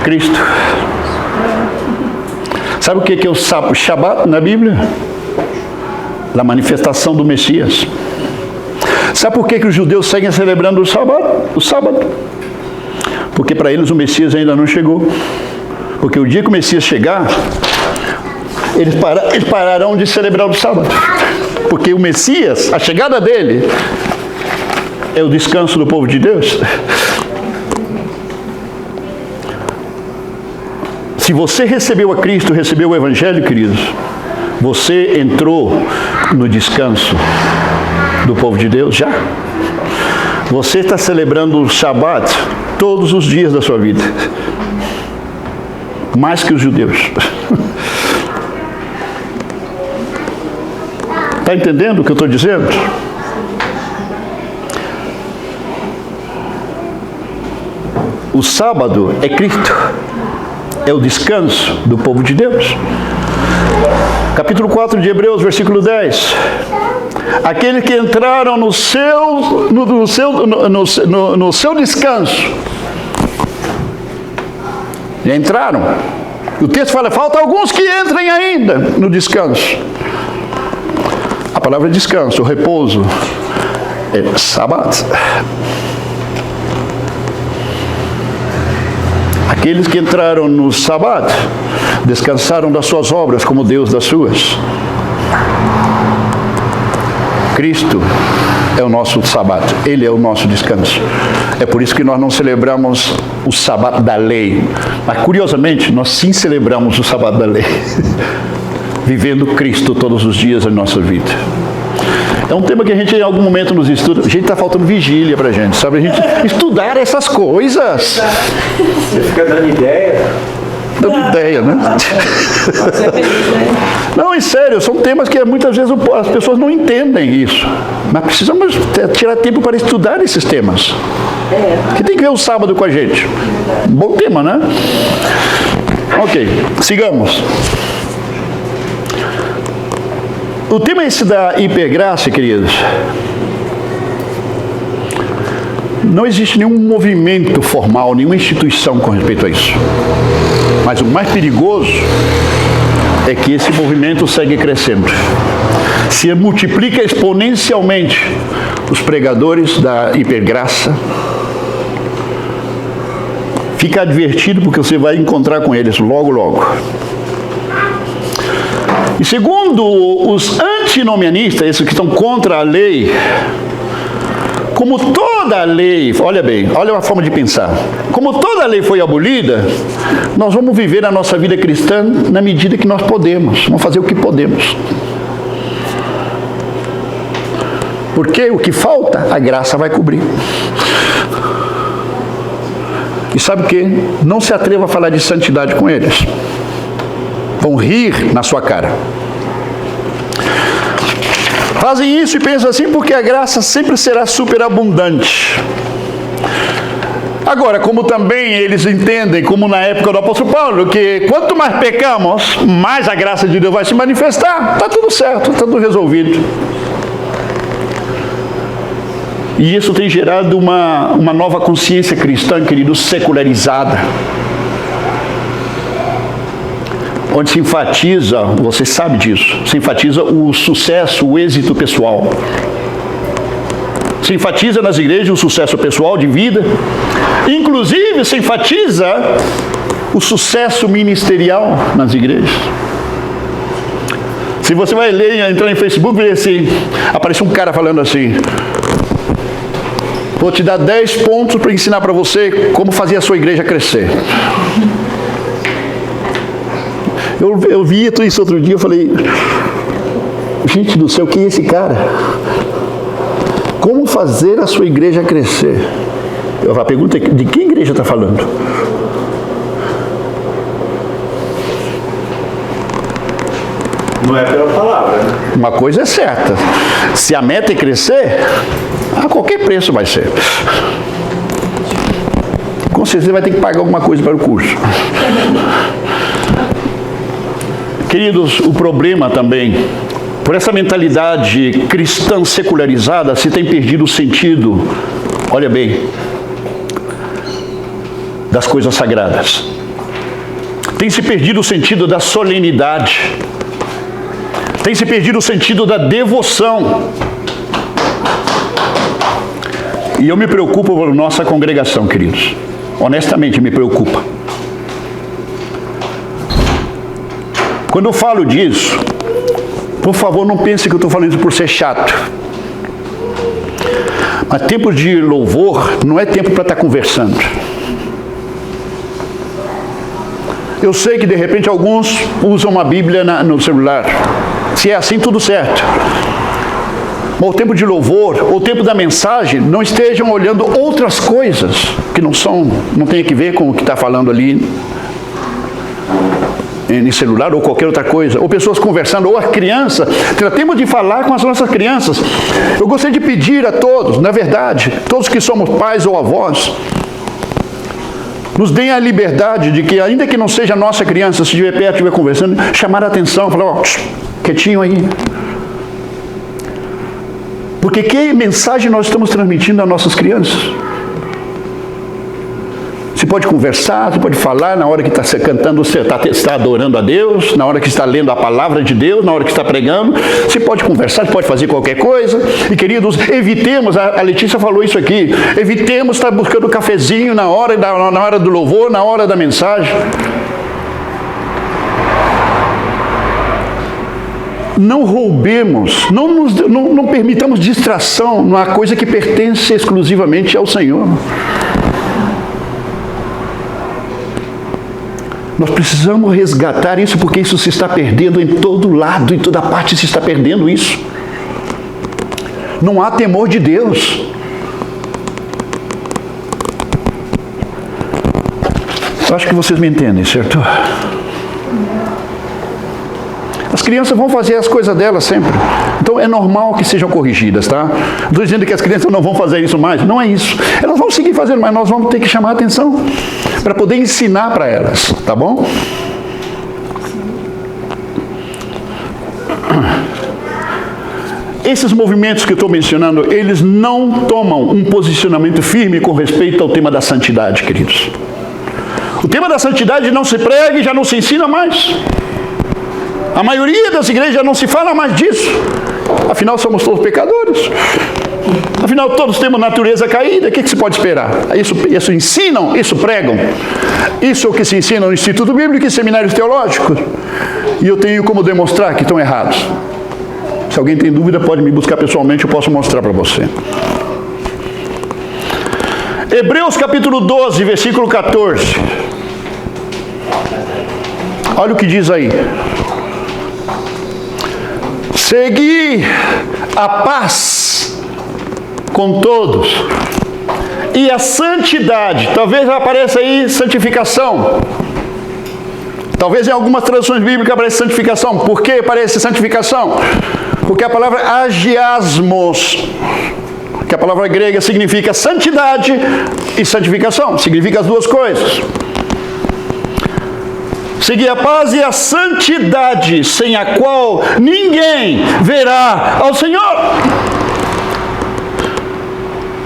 Cristo. Sabe o que é o Shabat na Bíblia? A manifestação do Messias. Sabe por que os judeus seguem celebrando o sábado? Porque para eles o Messias ainda não chegou. Porque o dia que o Messias chegar, eles pararão de celebrar o sábado. Porque o Messias, a chegada dele, é o descanso do povo de Deus. Se você recebeu a Cristo, recebeu o Evangelho, queridos, você entrou no descanso do povo de Deus já. Você está celebrando o Shabat todos os dias da sua vida. Mais que os judeus. Está entendendo o que eu estou dizendo? O sábado é Cristo. É o descanso do povo de Deus. Capítulo 4 de Hebreus, versículo 10. Aqueles que entraram no seu descanso. Já entraram. O texto fala, falta alguns que entrem ainda no descanso. A palavra descanso, repouso, é sábado. Aqueles que entraram no sábado, descansaram das suas obras como Deus das suas. Cristo é o nosso sábado, Ele é o nosso descanso. É por isso que nós não celebramos o sábado da lei. Mas, curiosamente, nós sim celebramos o sábado da lei. Vivendo Cristo todos os dias da nossa vida. É um tema que a gente em algum momento nos estuda. A gente está faltando vigília para a gente, sabe? A gente estudar essas coisas. Você fica dando ideia. Dando ideia, né? Não, em sério, são temas que muitas vezes as pessoas não entendem isso. Mas precisamos tirar tempo para estudar esses temas. Que tem que ver o sábado com a gente. Bom tema, né? Ok, sigamos. O tema é esse da hipergraça, queridos. Não existe nenhum movimento formal, nenhuma instituição com respeito a isso. Mas o mais perigoso é que esse movimento segue crescendo. Se multiplica exponencialmente os pregadores da hipergraça. Fica advertido porque você vai encontrar com eles logo, logo. E segundo os antinomianistas, esses que estão contra a lei, como toda a lei, olha bem, olha uma forma de pensar, como toda a lei foi abolida, nós vamos viver a nossa vida cristã na medida que nós podemos, vamos fazer o que podemos. Porque o que falta, a graça vai cobrir. E sabe o que? Não se atreva a falar de santidade com eles. Vão rir na sua cara. Fazem isso e pensam assim porque a graça sempre será superabundante. Agora, como também eles entendem, como na época do apóstolo Paulo, que quanto mais pecamos, mais a graça de Deus vai se manifestar. Está tudo certo, está tudo resolvido. E isso tem gerado uma nova consciência cristã, querido, secularizada. Onde se enfatiza, você sabe disso, se enfatiza o sucesso, o êxito pessoal. Se enfatiza nas igrejas o sucesso pessoal de vida. Inclusive, se enfatiza o sucesso ministerial nas igrejas. Se você vai ler, entrar em Facebook, ver assim, aparece um cara falando assim, vou te dar 10 pontos para ensinar para você como fazer a sua igreja crescer. Eu vi isso outro dia, eu falei, gente do céu, quem é esse cara? Como fazer a sua igreja crescer? A pergunta é, de que igreja está falando? Não é pela palavra, né? Uma coisa é certa, se a meta é crescer, a qualquer preço vai ser. Com certeza vai ter que pagar alguma coisa para o curso. Queridos, o problema também, por essa mentalidade cristã secularizada, se tem perdido o sentido, olha bem, das coisas sagradas. Tem se perdido o sentido da solenidade. Tem se perdido o sentido da devoção. E eu me preocupo por nossa congregação, queridos. Honestamente, me preocupa. Quando eu falo disso, por favor, não pense que eu estou falando isso por ser chato. Mas tempo de louvor não é tempo para estar conversando. Eu sei que de repente alguns usam uma Bíblia no celular. Se é assim, tudo certo. Mas o tempo de louvor, ou o tempo da mensagem, não estejam olhando outras coisas que não tem a ver com o que está falando ali em celular ou qualquer outra coisa, ou pessoas conversando, ou as crianças. Tratemos de falar com as nossas crianças. Eu gostaria de pedir a todos, na verdade, todos que somos pais ou avós, nos deem a liberdade de que, ainda que não seja a nossa criança, se estiver perto, estiver conversando, chamar a atenção, falar, ó, quietinho aí. Porque que mensagem nós estamos transmitindo às nossas crianças? Você pode conversar, você pode falar na hora que está cantando, você está adorando a Deus, na hora que está lendo a palavra de Deus, na hora que está pregando. Você pode conversar, você pode fazer qualquer coisa. E queridos, evitemos, a Letícia falou isso aqui, evitemos estar buscando cafezinho na hora do louvor, na hora da mensagem. Não roubemos, não permitamos distração numa coisa que pertence exclusivamente ao Senhor. Nós precisamos resgatar isso, porque isso se está perdendo em todo lado, em toda parte se está perdendo isso. Não há temor de Deus. Eu acho que vocês me entendem, certo? As crianças vão fazer as coisas delas sempre. Então é normal que sejam corrigidas, tá? Não estou dizendo que as crianças não vão fazer isso mais. Não é isso. Elas vão seguir fazendo, mas nós vamos ter que chamar a atenção para poder ensinar para elas, tá bom? Esses movimentos que eu estou mencionando, eles não tomam um posicionamento firme com respeito ao tema da santidade, queridos. O tema da santidade não se prega e já não se ensina mais. A maioria das igrejas não se fala mais disso. Afinal, somos todos pecadores. Afinal, todos temos natureza caída. O que se pode esperar? Isso ensinam, isso pregam. Isso é o que se ensina no Instituto Bíblico e seminários teológicos. E eu tenho como demonstrar que estão errados. Se alguém tem dúvida, pode me buscar pessoalmente, eu posso mostrar para você. Hebreus capítulo 12, versículo 14. Olha o que diz aí. Segui a paz com todos e a santidade. Talvez apareça aí santificação. Talvez em algumas traduções bíblicas apareça santificação. Por que aparece santificação? Porque a palavra agiasmos, que a palavra grega significa santidade e santificação. Significa as duas coisas. Seguir a paz e a santidade, sem a qual ninguém verá ao Senhor.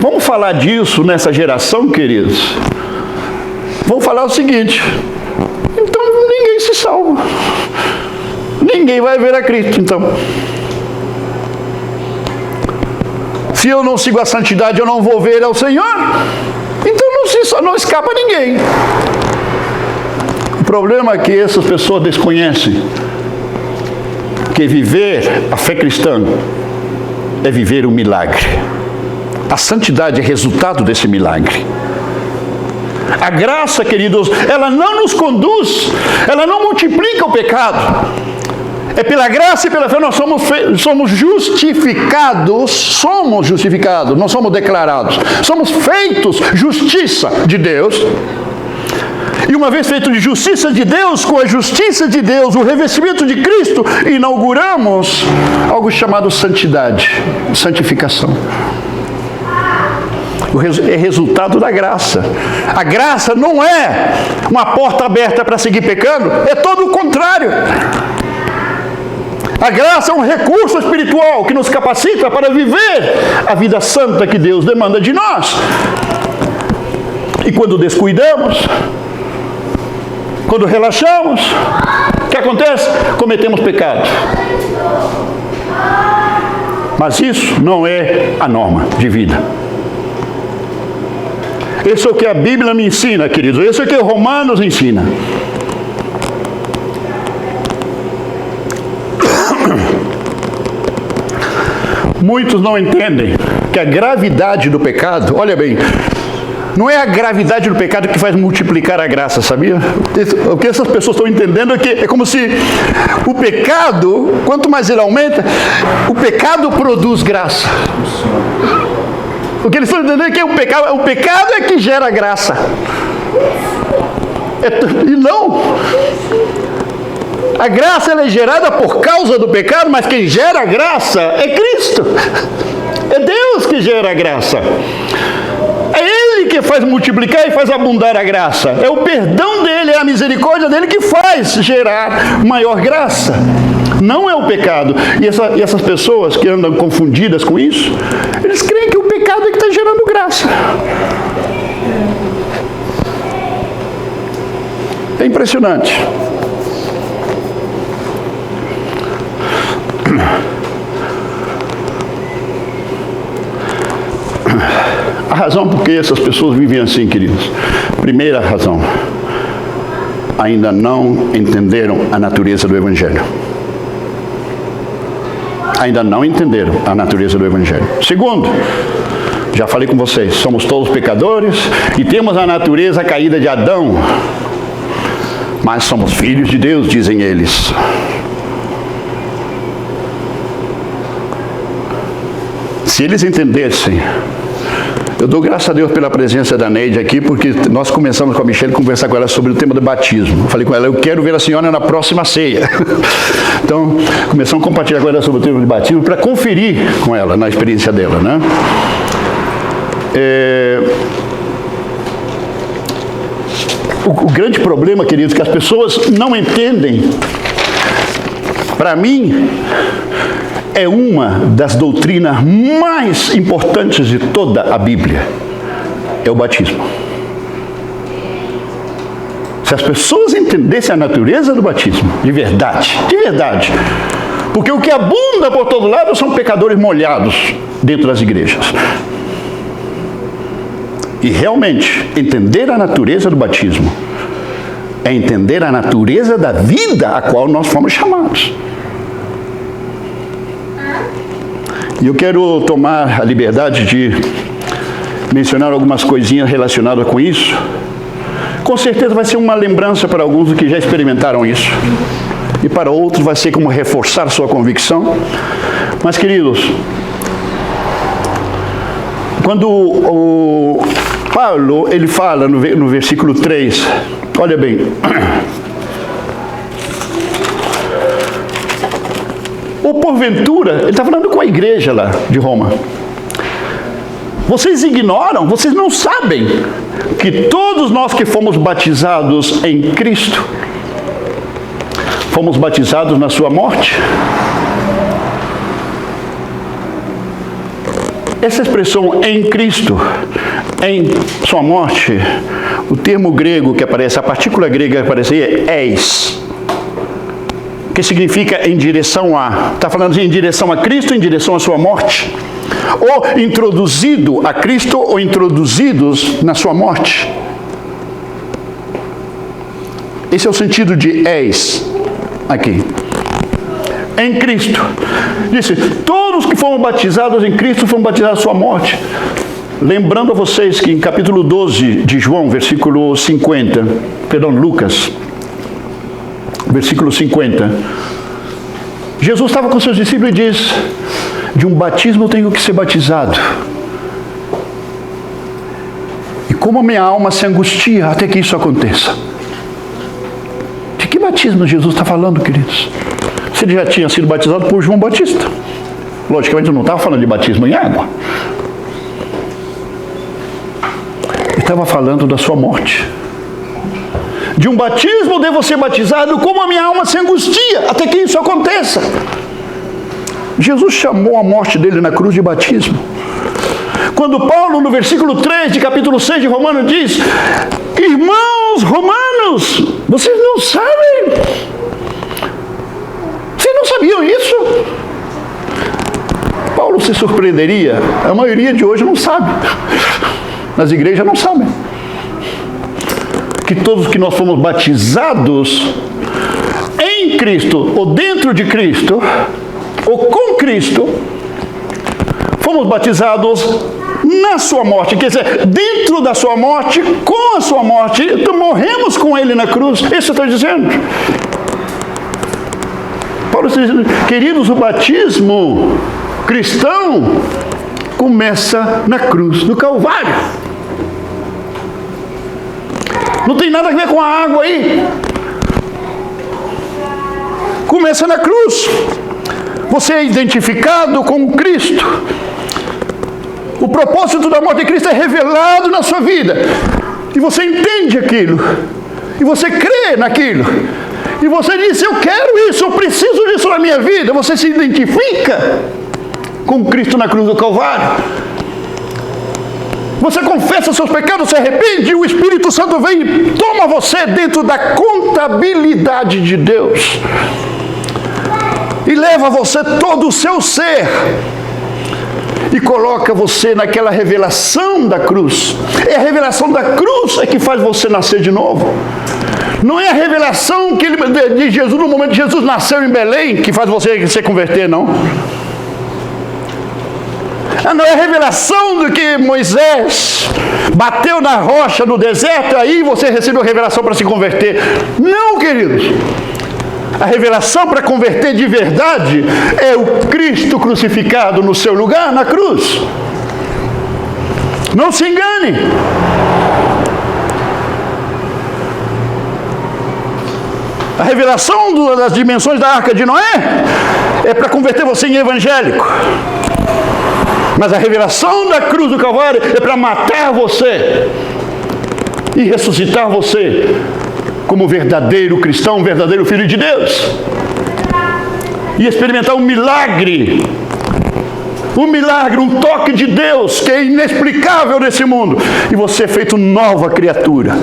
Vamos falar disso nessa geração, queridos? Vamos falar o seguinte: então ninguém se salva. Ninguém vai ver a Cristo, então. Se eu não sigo a santidade, eu não vou ver ao Senhor. Então não escapa ninguém. O problema é que essas pessoas desconhecem que viver a fé cristã é viver um milagre. A santidade é resultado desse milagre. A graça, queridos, ela não nos conduz, ela não multiplica o pecado. É pela graça e pela fé nós somos justificados, não somos declarados, somos feitos justiça de Deus. E uma vez feito de justiça de Deus, com a justiça de Deus, o revestimento de Cristo, inauguramos algo chamado santidade, santificação. É resultado da graça. A graça não é uma porta aberta para seguir pecando, é todo o contrário. A graça é um recurso espiritual que nos capacita para viver a vida santa que Deus demanda de nós. E quando descuidamos, quando relaxamos, o que acontece? Cometemos pecado. Mas isso não é a norma de vida. Isso é o que a Bíblia me ensina, queridos. Isso é o que Romanos ensina. Muitos não entendem que a gravidade do pecado, olha bem, não é a gravidade do pecado que faz multiplicar a graça, sabia? O que essas pessoas estão entendendo é que é como se o pecado, quanto mais ele aumenta, o pecado produz graça. O que eles estão entendendo é que o pecado é que gera graça. E não. A graça ela é gerada por causa do pecado, mas quem gera a graça é Cristo. É Deus que gera a graça. É Ele que faz multiplicar e faz abundar a graça. É o perdão dEle, é a misericórdia dEle que faz gerar maior graça. Não é o pecado. E essas pessoas que andam confundidas com isso, eles creem que o pecado é que está gerando graça. É impressionante. A razão por que essas pessoas vivem assim, queridos. Primeira razão, ainda não entenderam a natureza do Evangelho. Ainda não entenderam a natureza do Evangelho. Segundo, já falei com vocês, somos todos pecadores e temos a natureza caída de Adão. Mas somos filhos de Deus, dizem eles. Se eles entendessem, eu dou graças a Deus pela presença da Neide aqui, porque nós começamos com a Michelle a conversar com ela sobre o tema do batismo. Eu falei com ela, eu quero ver a senhora na próxima ceia. Então, começamos a compartilhar com ela sobre o tema do batismo para conferir com ela, na experiência dela, né? O grande problema, queridos, que as pessoas não entendem, para mim, é uma das doutrinas mais importantes de toda a Bíblia. É o batismo. Se as pessoas entendessem a natureza do batismo, de verdade, porque o que abunda por todo lado são pecadores molhados dentro das igrejas. E realmente, entender a natureza do batismo é entender a natureza da vida a qual nós fomos chamados. E eu quero tomar a liberdade de mencionar algumas coisinhas relacionadas com isso. Com certeza vai ser uma lembrança para alguns que já experimentaram isso. E para outros vai ser como reforçar sua convicção. Mas, queridos, quando o Paulo, ele fala no versículo 3, olha bem. Ou porventura, ele está falando com a igreja lá de Roma. Vocês ignoram, vocês não sabem que todos nós que fomos batizados em Cristo, fomos batizados na sua morte? Essa expressão em Cristo, em sua morte, o termo grego que aparece, a partícula grega que aparece aí é eis, que significa em direção a. Está falando em direção a Cristo, em direção à sua morte? Ou introduzido a Cristo, ou introduzidos na sua morte? Esse é o sentido de eis aqui. Em Cristo. Disse, todos que foram batizados em Cristo foram batizados à sua morte. Lembrando a vocês que em capítulo 12 de João, versículo 50, Lucas, versículo 50, Jesus estava com seus discípulos e diz, de um batismo eu tenho que ser batizado. E como a minha alma se angustia até que isso aconteça. De que batismo Jesus está falando, queridos? Se ele já tinha sido batizado por João Batista. Logicamente não estava falando de batismo em água. Ele estava falando da sua morte. De um batismo devo ser batizado, como a minha alma se angustia até que isso aconteça. Jesus chamou a morte dele na cruz de batismo. Quando Paulo, no versículo 3 de capítulo 6 de Romanos, diz, irmãos romanos, vocês não sabem? Vocês não sabiam isso? Paulo se surpreenderia. A maioria de hoje não sabe. Nas igrejas não sabem. Que todos que nós fomos batizados em Cristo, ou dentro de Cristo, ou com Cristo, fomos batizados na sua morte. Quer dizer, dentro da sua morte, com a sua morte, então morremos com ele na cruz. Isso está dizendo. Paulo está dizendo, queridos, o batismo cristão começa na cruz do Calvário. Não tem nada a ver com a água aí. Começa na cruz. Você é identificado com Cristo. O propósito da morte de Cristo é revelado na sua vida. E você entende aquilo. E você crê naquilo. E você diz, eu quero isso, eu preciso disso na minha vida. Você se identifica com Cristo na cruz do Calvário. Você confessa seus pecados, se arrepende, e o Espírito Santo vem e toma você dentro da contabilidade de Deus. E leva você todo o seu ser. E coloca você naquela revelação da cruz. É a revelação da cruz que faz você nascer de novo. Não é a revelação de Jesus no momento que Jesus nasceu em Belém que faz você se converter, não. Não é a revelação do que Moisés bateu na rocha no deserto, aí você recebeu a revelação para se converter. Não, queridos. A revelação para converter de verdade é o Cristo crucificado no seu lugar na cruz. Não se engane. A revelação das dimensões da Arca de Noé é para converter você em evangélico. Mas a revelação da cruz do Calvário é para matar você e ressuscitar você como verdadeiro cristão, um verdadeiro filho de Deus. E experimentar um milagre, um toque de Deus que é inexplicável nesse mundo. E você é feito nova criatura.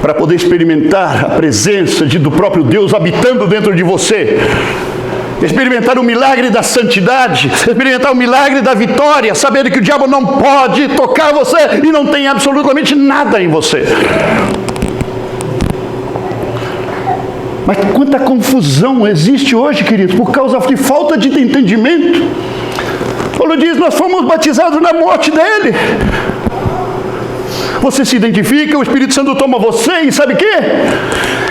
Para poder experimentar a presença do próprio Deus habitando dentro de você. Experimentar o milagre da santidade, experimentar o milagre da vitória, sabendo que o diabo não pode tocar você e não tem absolutamente nada em você. Mas quanta confusão existe hoje, queridos, por causa de falta de entendimento. Paulo diz, nós fomos batizados na morte dele. Você se identifica, o Espírito Santo toma você e sabe o quê?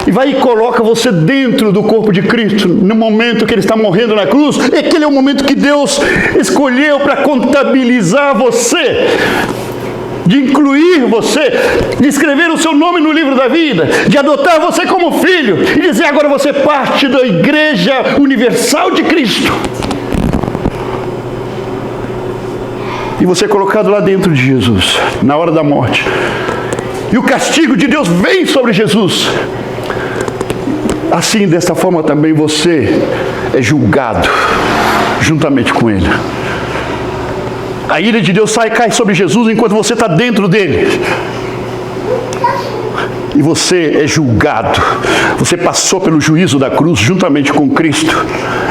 E vai e coloca você dentro do corpo de Cristo, no momento que ele está morrendo na cruz. E aquele é o momento que Deus escolheu para contabilizar você, de incluir você, de escrever o seu nome no livro da vida, de adotar você como filho e dizer, agora você é parte da Igreja Universal de Cristo. E você é colocado lá dentro de Jesus, na hora da morte. E o castigo de Deus vem sobre Jesus. Assim, desta forma também você é julgado, juntamente com Ele. A ira de Deus sai e cai sobre Jesus enquanto você está dentro dele. E você é julgado. Você passou pelo juízo da cruz juntamente com Cristo.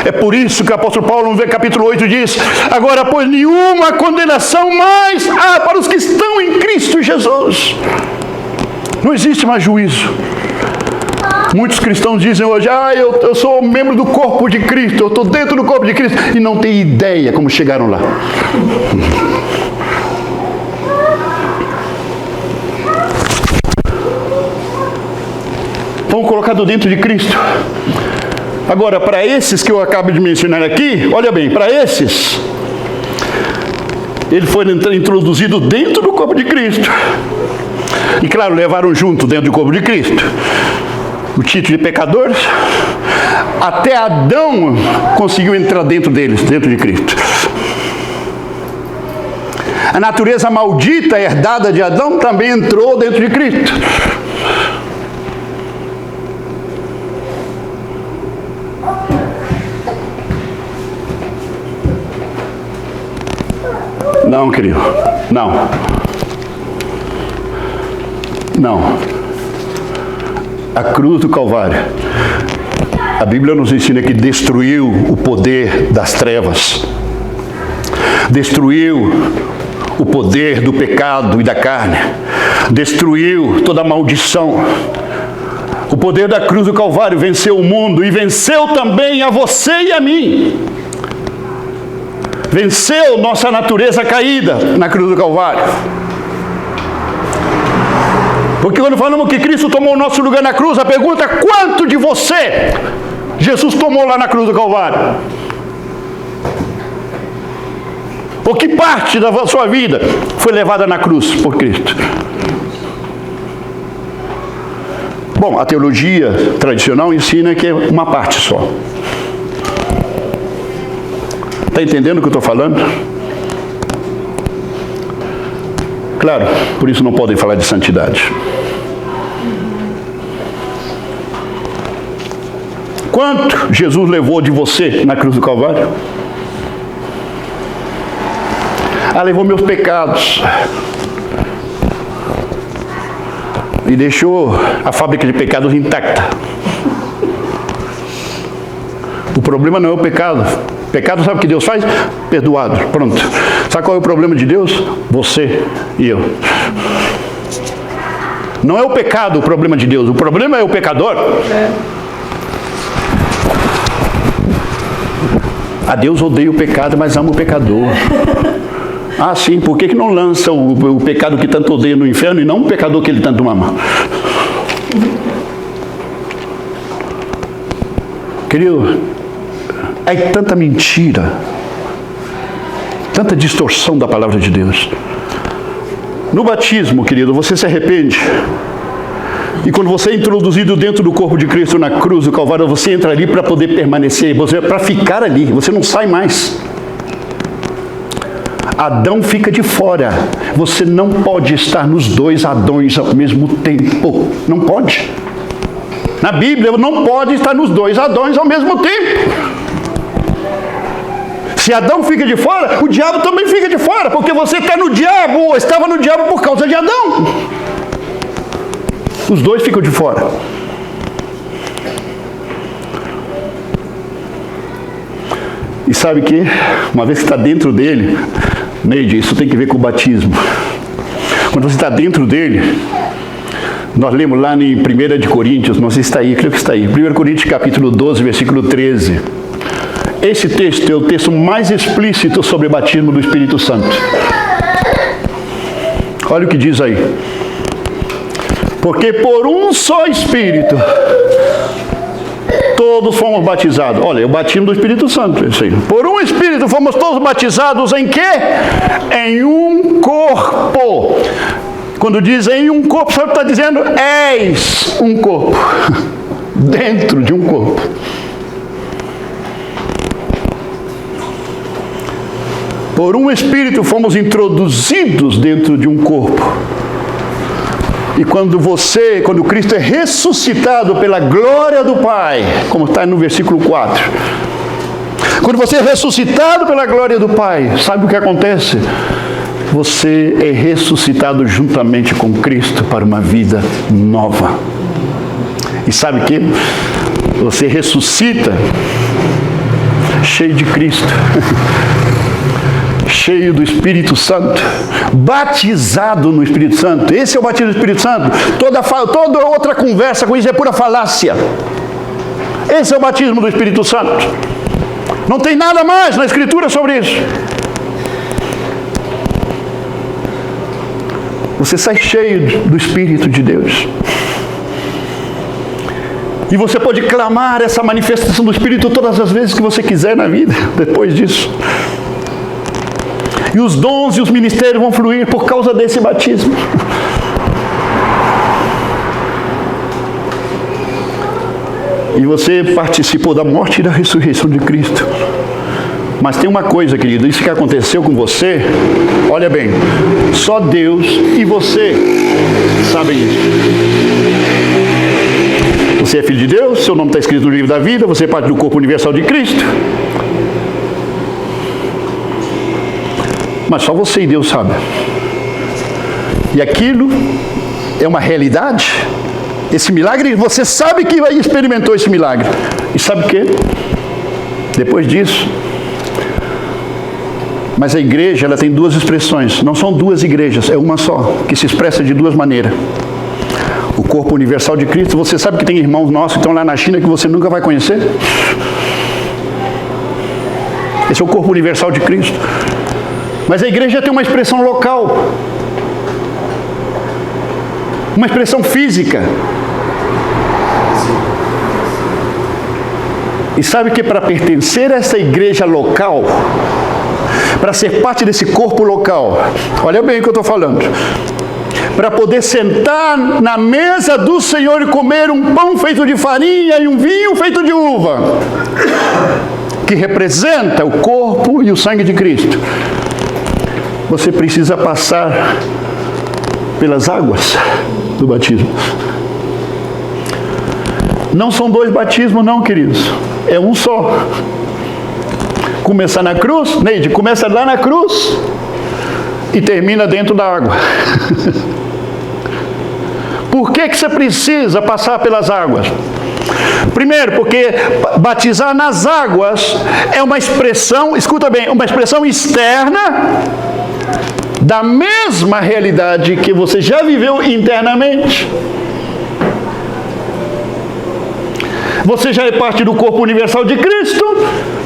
É por isso que o apóstolo Paulo, no capítulo 8, diz, agora, pois nenhuma condenação mais há para os que estão em Cristo Jesus. Não existe mais juízo. Muitos cristãos dizem hoje, eu sou membro do corpo de Cristo, eu estou dentro do corpo de Cristo, e não tem ideia como chegaram lá. Fomos colocados dentro de Cristo. Agora, para esses que eu acabo de mencionar aqui, olha bem, para esses, ele foi introduzido dentro do corpo de Cristo. E claro, levaram junto dentro do corpo de Cristo o título de pecadores. Até Adão conseguiu entrar dentro deles, dentro de Cristo. A natureza maldita herdada de Adão também entrou dentro de Cristo. Não, querido, não. Não. A cruz do Calvário, a Bíblia nos ensina que destruiu o poder das trevas, destruiu o poder do pecado e da carne, destruiu toda a maldição. O poder da cruz do Calvário venceu o mundo e venceu também a você e a mim. Venceu nossa natureza caída na cruz do Calvário. Porque quando falamos que Cristo tomou o nosso lugar na cruz, a pergunta é quanto de você Jesus tomou lá na cruz do Calvário? Ou que parte da sua vida foi levada na cruz por Cristo? Bom, a teologia tradicional ensina que é uma parte só. Está entendendo o que eu estou falando? Claro, por isso não podem falar de santidade. Quanto Jesus levou de você na cruz do Calvário? levou meus pecados. E deixou a fábrica de pecados intacta. O problema não é o pecado. Pecado, sabe o que Deus faz? Perdoado. Pronto. Sabe qual é o problema de Deus? Você e eu. Não é o pecado o problema de Deus. O problema é o pecador. A Deus odeia o pecado, mas ama o pecador. Ah, sim, por que não lança o pecado que tanto odeia no inferno e não o pecador que ele tanto ama? Querido, é tanta mentira, tanta distorção da palavra de Deus. No batismo, querido, você se arrepende. E quando você é introduzido dentro do corpo de Cristo na cruz do Calvário, você entra ali para poder permanecer, para ficar ali, você não sai mais. Adão fica de fora. Você não pode estar nos dois Adões ao mesmo tempo. Não pode. Na Bíblia, não pode estar nos dois Adões ao mesmo tempo. Se Adão fica de fora, o diabo também fica de fora, porque você está no diabo, ou estava no diabo por causa de Adão. Os dois ficam de fora. E sabe que, uma vez que está dentro dele, Neide, isso tem que ver com o batismo. Quando você está dentro dele, nós lemos lá em 1 de Coríntios, não sei se está aí, creio que está aí, 1 Coríntios capítulo 12, versículo 13. Esse texto é o texto mais explícito sobre o batismo do Espírito Santo. Olha o que diz aí. Porque por um só Espírito todos fomos batizados. Olha, é o batismo do Espírito Santo. Isso aí. Por um Espírito fomos todos batizados em quê? Em um corpo. Quando diz em um corpo, sabe o que está dizendo? És um corpo. Dentro de um corpo. Por um Espírito fomos introduzidos dentro de um corpo. E quando Cristo é ressuscitado pela glória do Pai, como está no versículo 4. Quando você é ressuscitado pela glória do Pai, sabe o que acontece? Você é ressuscitado juntamente com Cristo para uma vida nova. E sabe o que? Você ressuscita cheio de Cristo. Cheio do Espírito Santo, batizado no Espírito Santo. Esse é o batismo do Espírito Santo. Toda outra conversa com isso é pura falácia. Esse é o batismo do Espírito Santo. Não tem nada mais na Escritura sobre isso. Você sai cheio do Espírito de Deus. E você pode clamar essa manifestação do Espírito todas as vezes que você quiser na vida, depois disso. E os dons e os ministérios vão fluir por causa desse batismo. E você participou da morte e da ressurreição de Cristo. Mas tem uma coisa, querido, isso que aconteceu com você, olha bem, só Deus e você sabem isso. Você é filho de Deus, seu nome está escrito no livro da vida, você é parte do corpo universal de Cristo. Mas só você e Deus sabem. E aquilo é uma realidade. Esse milagre, você sabe que experimentou esse milagre. E sabe o quê? Depois disso, mas a igreja, ela tem duas expressões. Não são duas igrejas, é uma só, que se expressa de duas maneiras. O corpo universal de Cristo, você sabe que tem irmãos nossos que estão lá na China que você nunca vai conhecer? Esse é o corpo universal de Cristo. Mas a igreja tem uma expressão local, uma expressão física. E sabe que para pertencer a essa igreja local, para ser parte desse corpo local, olha bem o que eu estou falando, para poder sentar na mesa do Senhor e comer um pão feito de farinha e um vinho feito de uva, que representa o corpo e o sangue de Cristo, você precisa passar pelas águas do batismo. Não são dois batismos não, queridos. É um só. Começar na cruz, Neide, começa lá na cruz. e termina dentro da água. Por que você precisa passar pelas águas? Primeiro, porque batizar nas águas é uma expressão, escuta bem, uma expressão externa da mesma realidade que você já viveu internamente. Você já é parte do corpo universal de Cristo,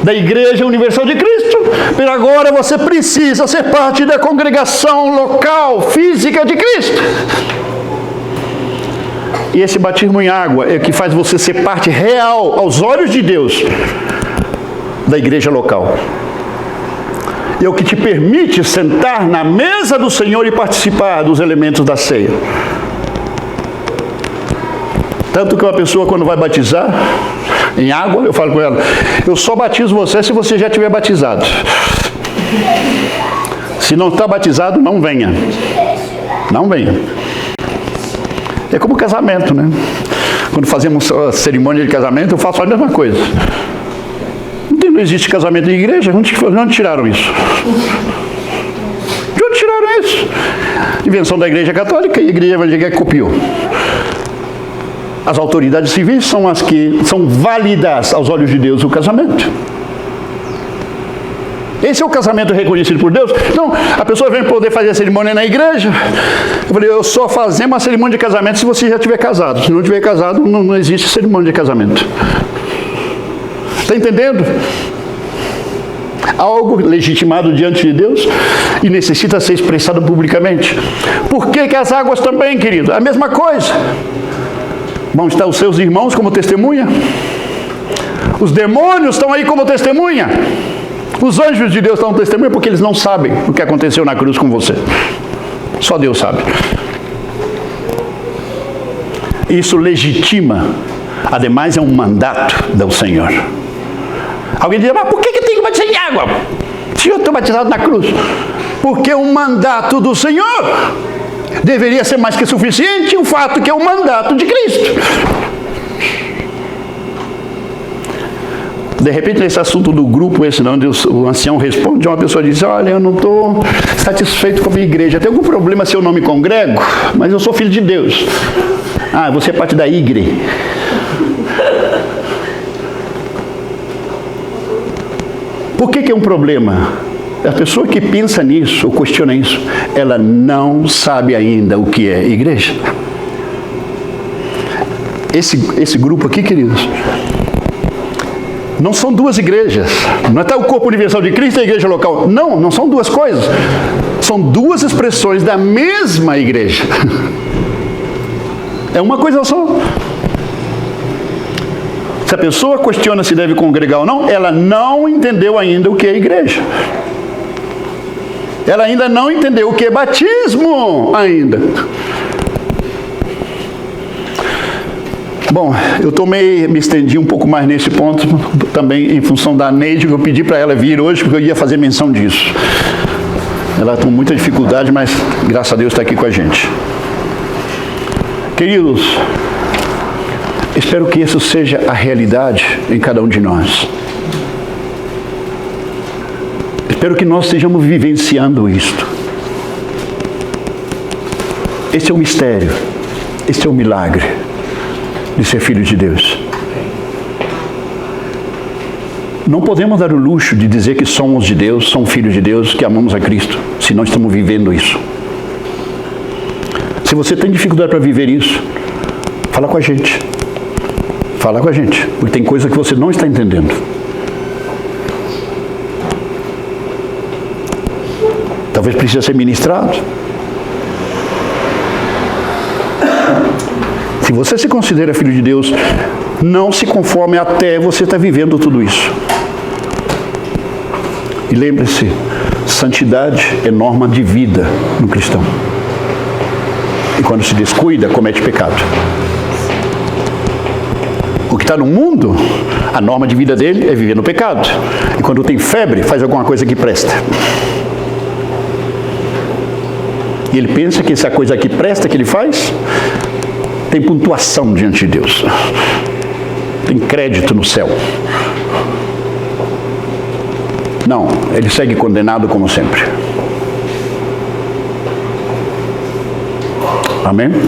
da Igreja Universal de Cristo, mas agora você precisa ser parte da congregação local, física de Cristo. E esse batismo em água é o que faz você ser parte real, aos olhos de Deus, da igreja local. E é o que te permite sentar na mesa do Senhor e participar dos elementos da ceia. Tanto que uma pessoa, quando vai batizar em água, eu falo com ela, eu só batizo você se você já estiver batizado. Se não está batizado, não venha. Não venha. É como casamento, né? Quando fazemos a cerimônia de casamento, eu faço a mesma coisa. Não existe casamento em igreja? Onde tiraram isso? De onde tiraram isso? Invenção da igreja católica e a igreja evangélica copiou. As autoridades civis são as que são válidas aos olhos de Deus o casamento. Esse é o casamento reconhecido por Deus. Então, a pessoa vem poder fazer a cerimônia na igreja. Eu falei, eu só fazemos uma cerimônia de casamento se você já estiver casado. Se não estiver casado, não existe cerimônia de casamento. Está entendendo? Algo legitimado diante de Deus e necessita ser expressado publicamente. Por que as águas também, querido? A mesma coisa. Vão estar os seus irmãos como testemunha? Os demônios estão aí como testemunha? Os anjos de Deus estão testemunha porque eles não sabem o que aconteceu na cruz com você. Só Deus sabe. Isso legitima. Ademais, é um mandato do Senhor. Alguém diz, mas por que tem que batizar em água? Se eu estou batizado na cruz. Porque o mandato do Senhor deveria ser mais que suficiente o fato que é o mandato de Cristo. De repente, nesse assunto do grupo, onde o ancião responde, uma pessoa diz, olha, eu não estou satisfeito com a minha igreja. Tem algum problema se eu não me congrego? Mas eu sou filho de Deus. Ah, você é parte da igreja. Por que é um problema? A pessoa que pensa nisso, ou questiona isso, ela não sabe ainda o que é igreja. Esse grupo aqui, queridos, não são duas igrejas. Não está o corpo universal de Cristo e a igreja local. Não são duas coisas. São duas expressões da mesma igreja. É uma coisa só. Se a pessoa questiona se deve congregar ou não, ela não entendeu ainda o que é igreja. Ela ainda não entendeu o que é batismo ainda. Bom, eu me estendi um pouco mais nesse ponto, também em função da Neide, que eu pedi para ela vir hoje, porque eu ia fazer menção disso. Ela tem muita dificuldade, mas graças a Deus está aqui com a gente. Queridos, espero que isso seja a realidade em cada um de nós. Espero que nós estejamos vivenciando isto. Esse é o mistério, esse é o milagre de ser filho de Deus. Não podemos dar o luxo de dizer que somos de Deus, somos filhos de Deus, que amamos a Cristo, se não estamos vivendo isso. Se você tem dificuldade para viver isso, fala com a gente. Fala com a gente, porque tem coisa que você não está entendendo. Talvez precise ser ministrado. Se você se considera filho de Deus, não se conforme até você estar vivendo tudo isso. E lembre-se, santidade é norma de vida no cristão. E quando se descuida, comete pecado. O que está no mundo, a norma de vida dele é viver no pecado. E quando tem febre, faz alguma coisa que presta. E ele pensa que essa coisa que presta, que ele faz, tem pontuação diante de Deus. Tem crédito no céu. Não, ele segue condenado como sempre. Amém? Amém.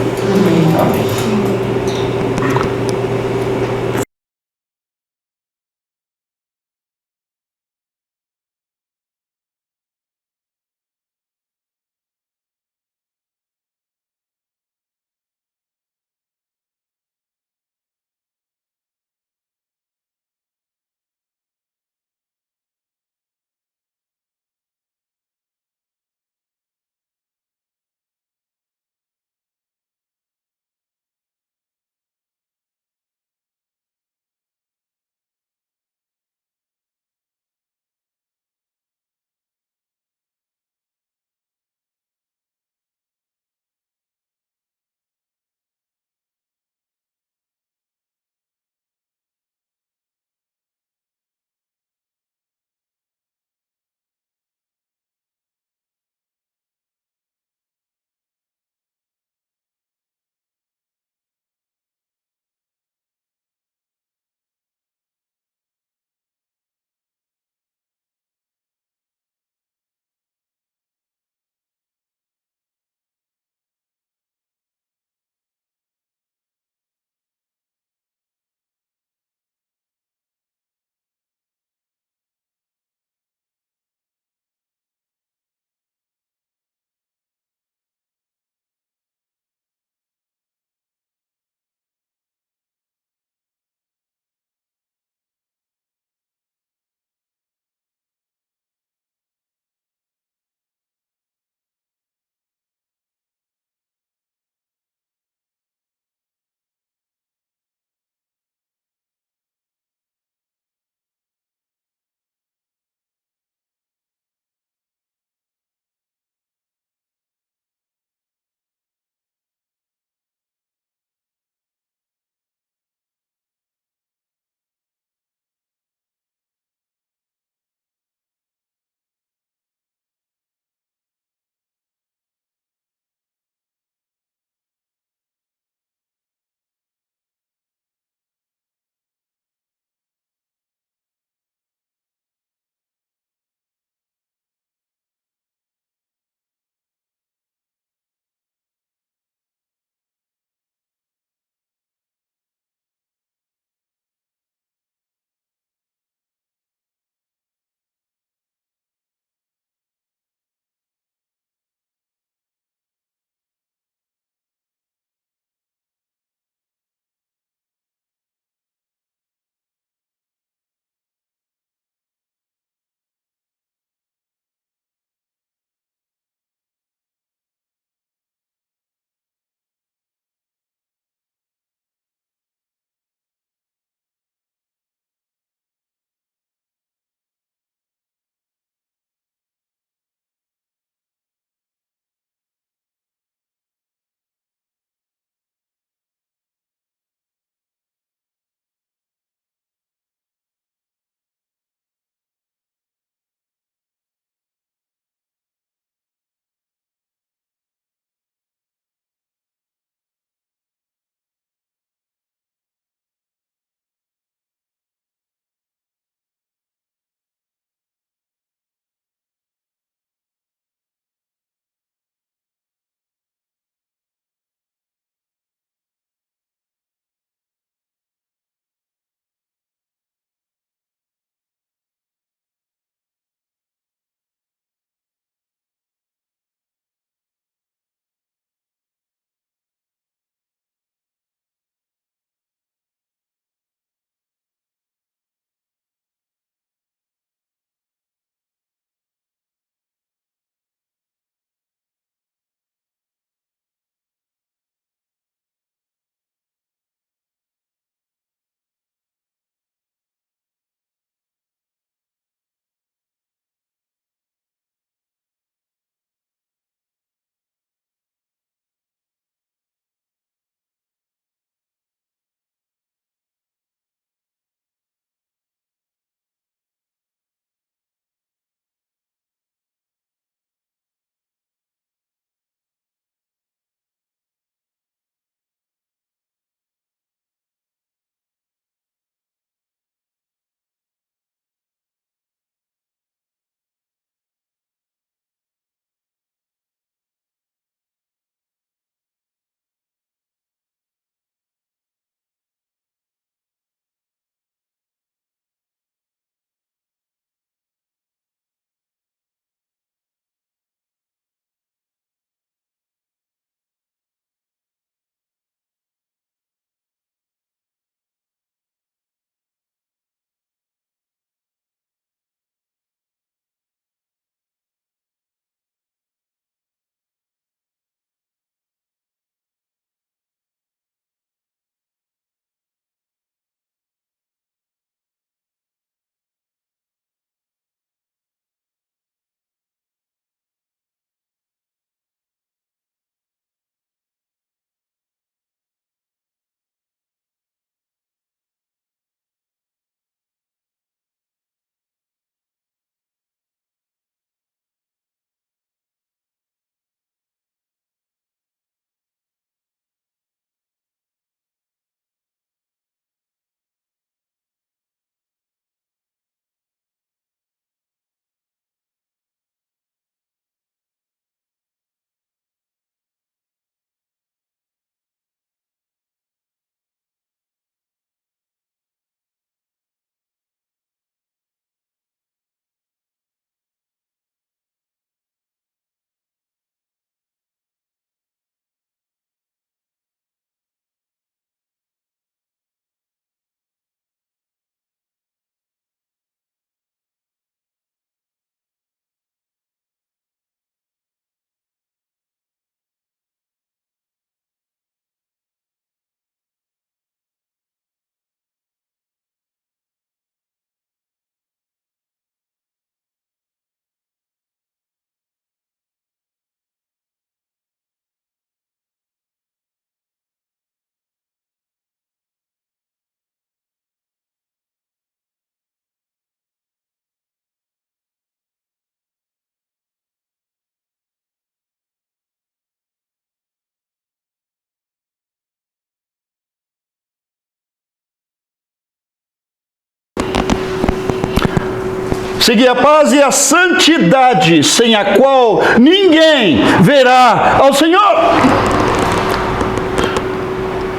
Seguir a paz e a santidade, sem a qual ninguém verá ao Senhor.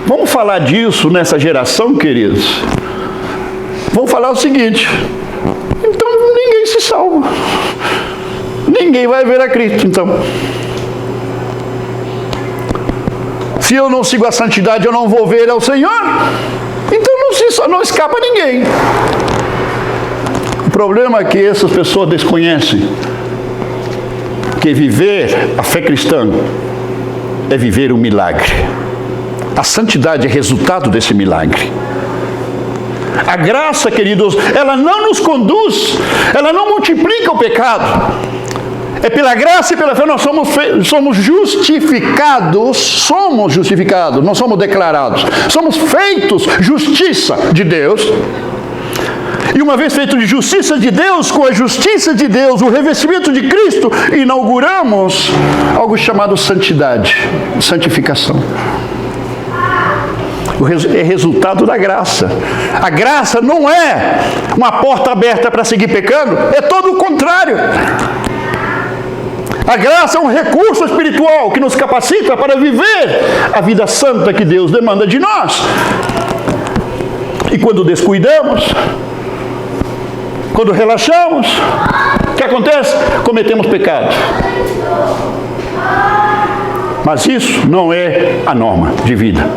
Vamos falar disso nessa geração, queridos? Vamos falar o seguinte: então ninguém se salva. Ninguém vai ver a Cristo, então. Se eu não sigo a santidade, eu não vou ver ao Senhor. Então não escapa ninguém. O problema é que essas pessoas desconhecem que viver a fé cristã é viver um milagre. A santidade é resultado desse milagre. A graça, queridos, ela não nos conduz, ela não multiplica o pecado. É pela graça e pela fé nós somos justificados, não somos declarados, somos feitos justiça de Deus. E uma vez feito de justiça de Deus, com a justiça de Deus, o revestimento de Cristo, inauguramos algo chamado santidade, santificação. É resultado da graça. A graça não é uma porta aberta para seguir pecando, é todo o contrário. A graça é um recurso espiritual que nos capacita para viver a vida santa que Deus demanda de nós. E quando descuidamos, quando relaxamos, o que acontece? Cometemos pecado. Mas isso não é a norma de vida.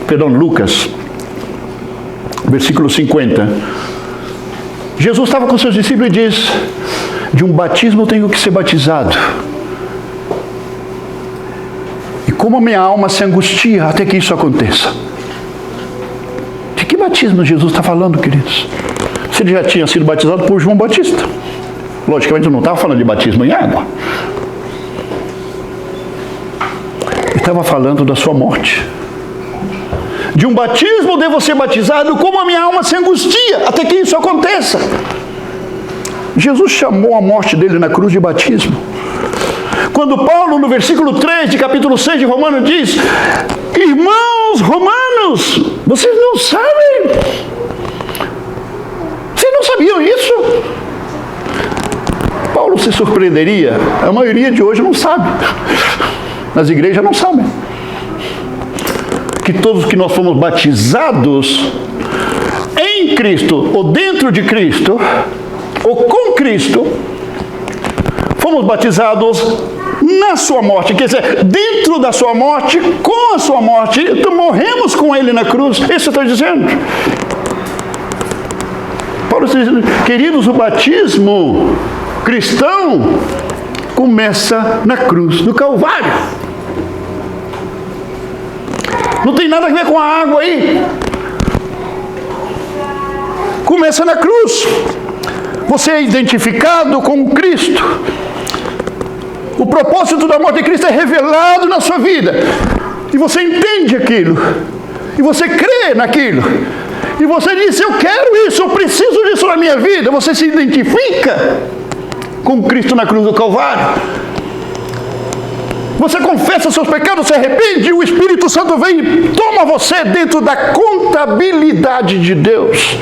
Lucas, versículo 50. Jesus estava com seus discípulos e diz: de um batismo eu tenho que ser batizado. E como a minha alma se angustia até que isso aconteça. De que batismo Jesus está falando, queridos? Se ele já tinha sido batizado por João Batista. Logicamente não estava falando de batismo em água. Ele estava falando da sua morte. De um batismo devo ser batizado, como a minha alma se angustia até que isso aconteça. Jesus chamou a morte dele na cruz de batismo. Quando Paulo, no versículo 3 de capítulo 6 de Romanos, diz: irmãos Os romanos, vocês não sabem. Vocês não sabiam isso? Paulo se surpreenderia. A maioria de hoje não sabe. Nas igrejas não sabem. Que todos que nós fomos batizados em Cristo, ou dentro de Cristo, ou com Cristo, fomos batizados na sua morte, quer dizer, dentro da sua morte, com a sua morte, então morremos com ele na cruz. Isso está dizendo. Paulo está dizendo, queridos, o batismo cristão começa na cruz do Calvário. Não tem nada a ver com a água aí. Começa na cruz. Você é identificado com Cristo. O propósito da morte de Cristo é revelado na sua vida. E você entende aquilo. E você crê naquilo. E você diz, eu quero isso, eu preciso disso na minha vida. Você se identifica com Cristo na cruz do Calvário. Você confessa seus pecados, se arrepende, e o Espírito Santo vem e toma você dentro da contabilidade de Deus.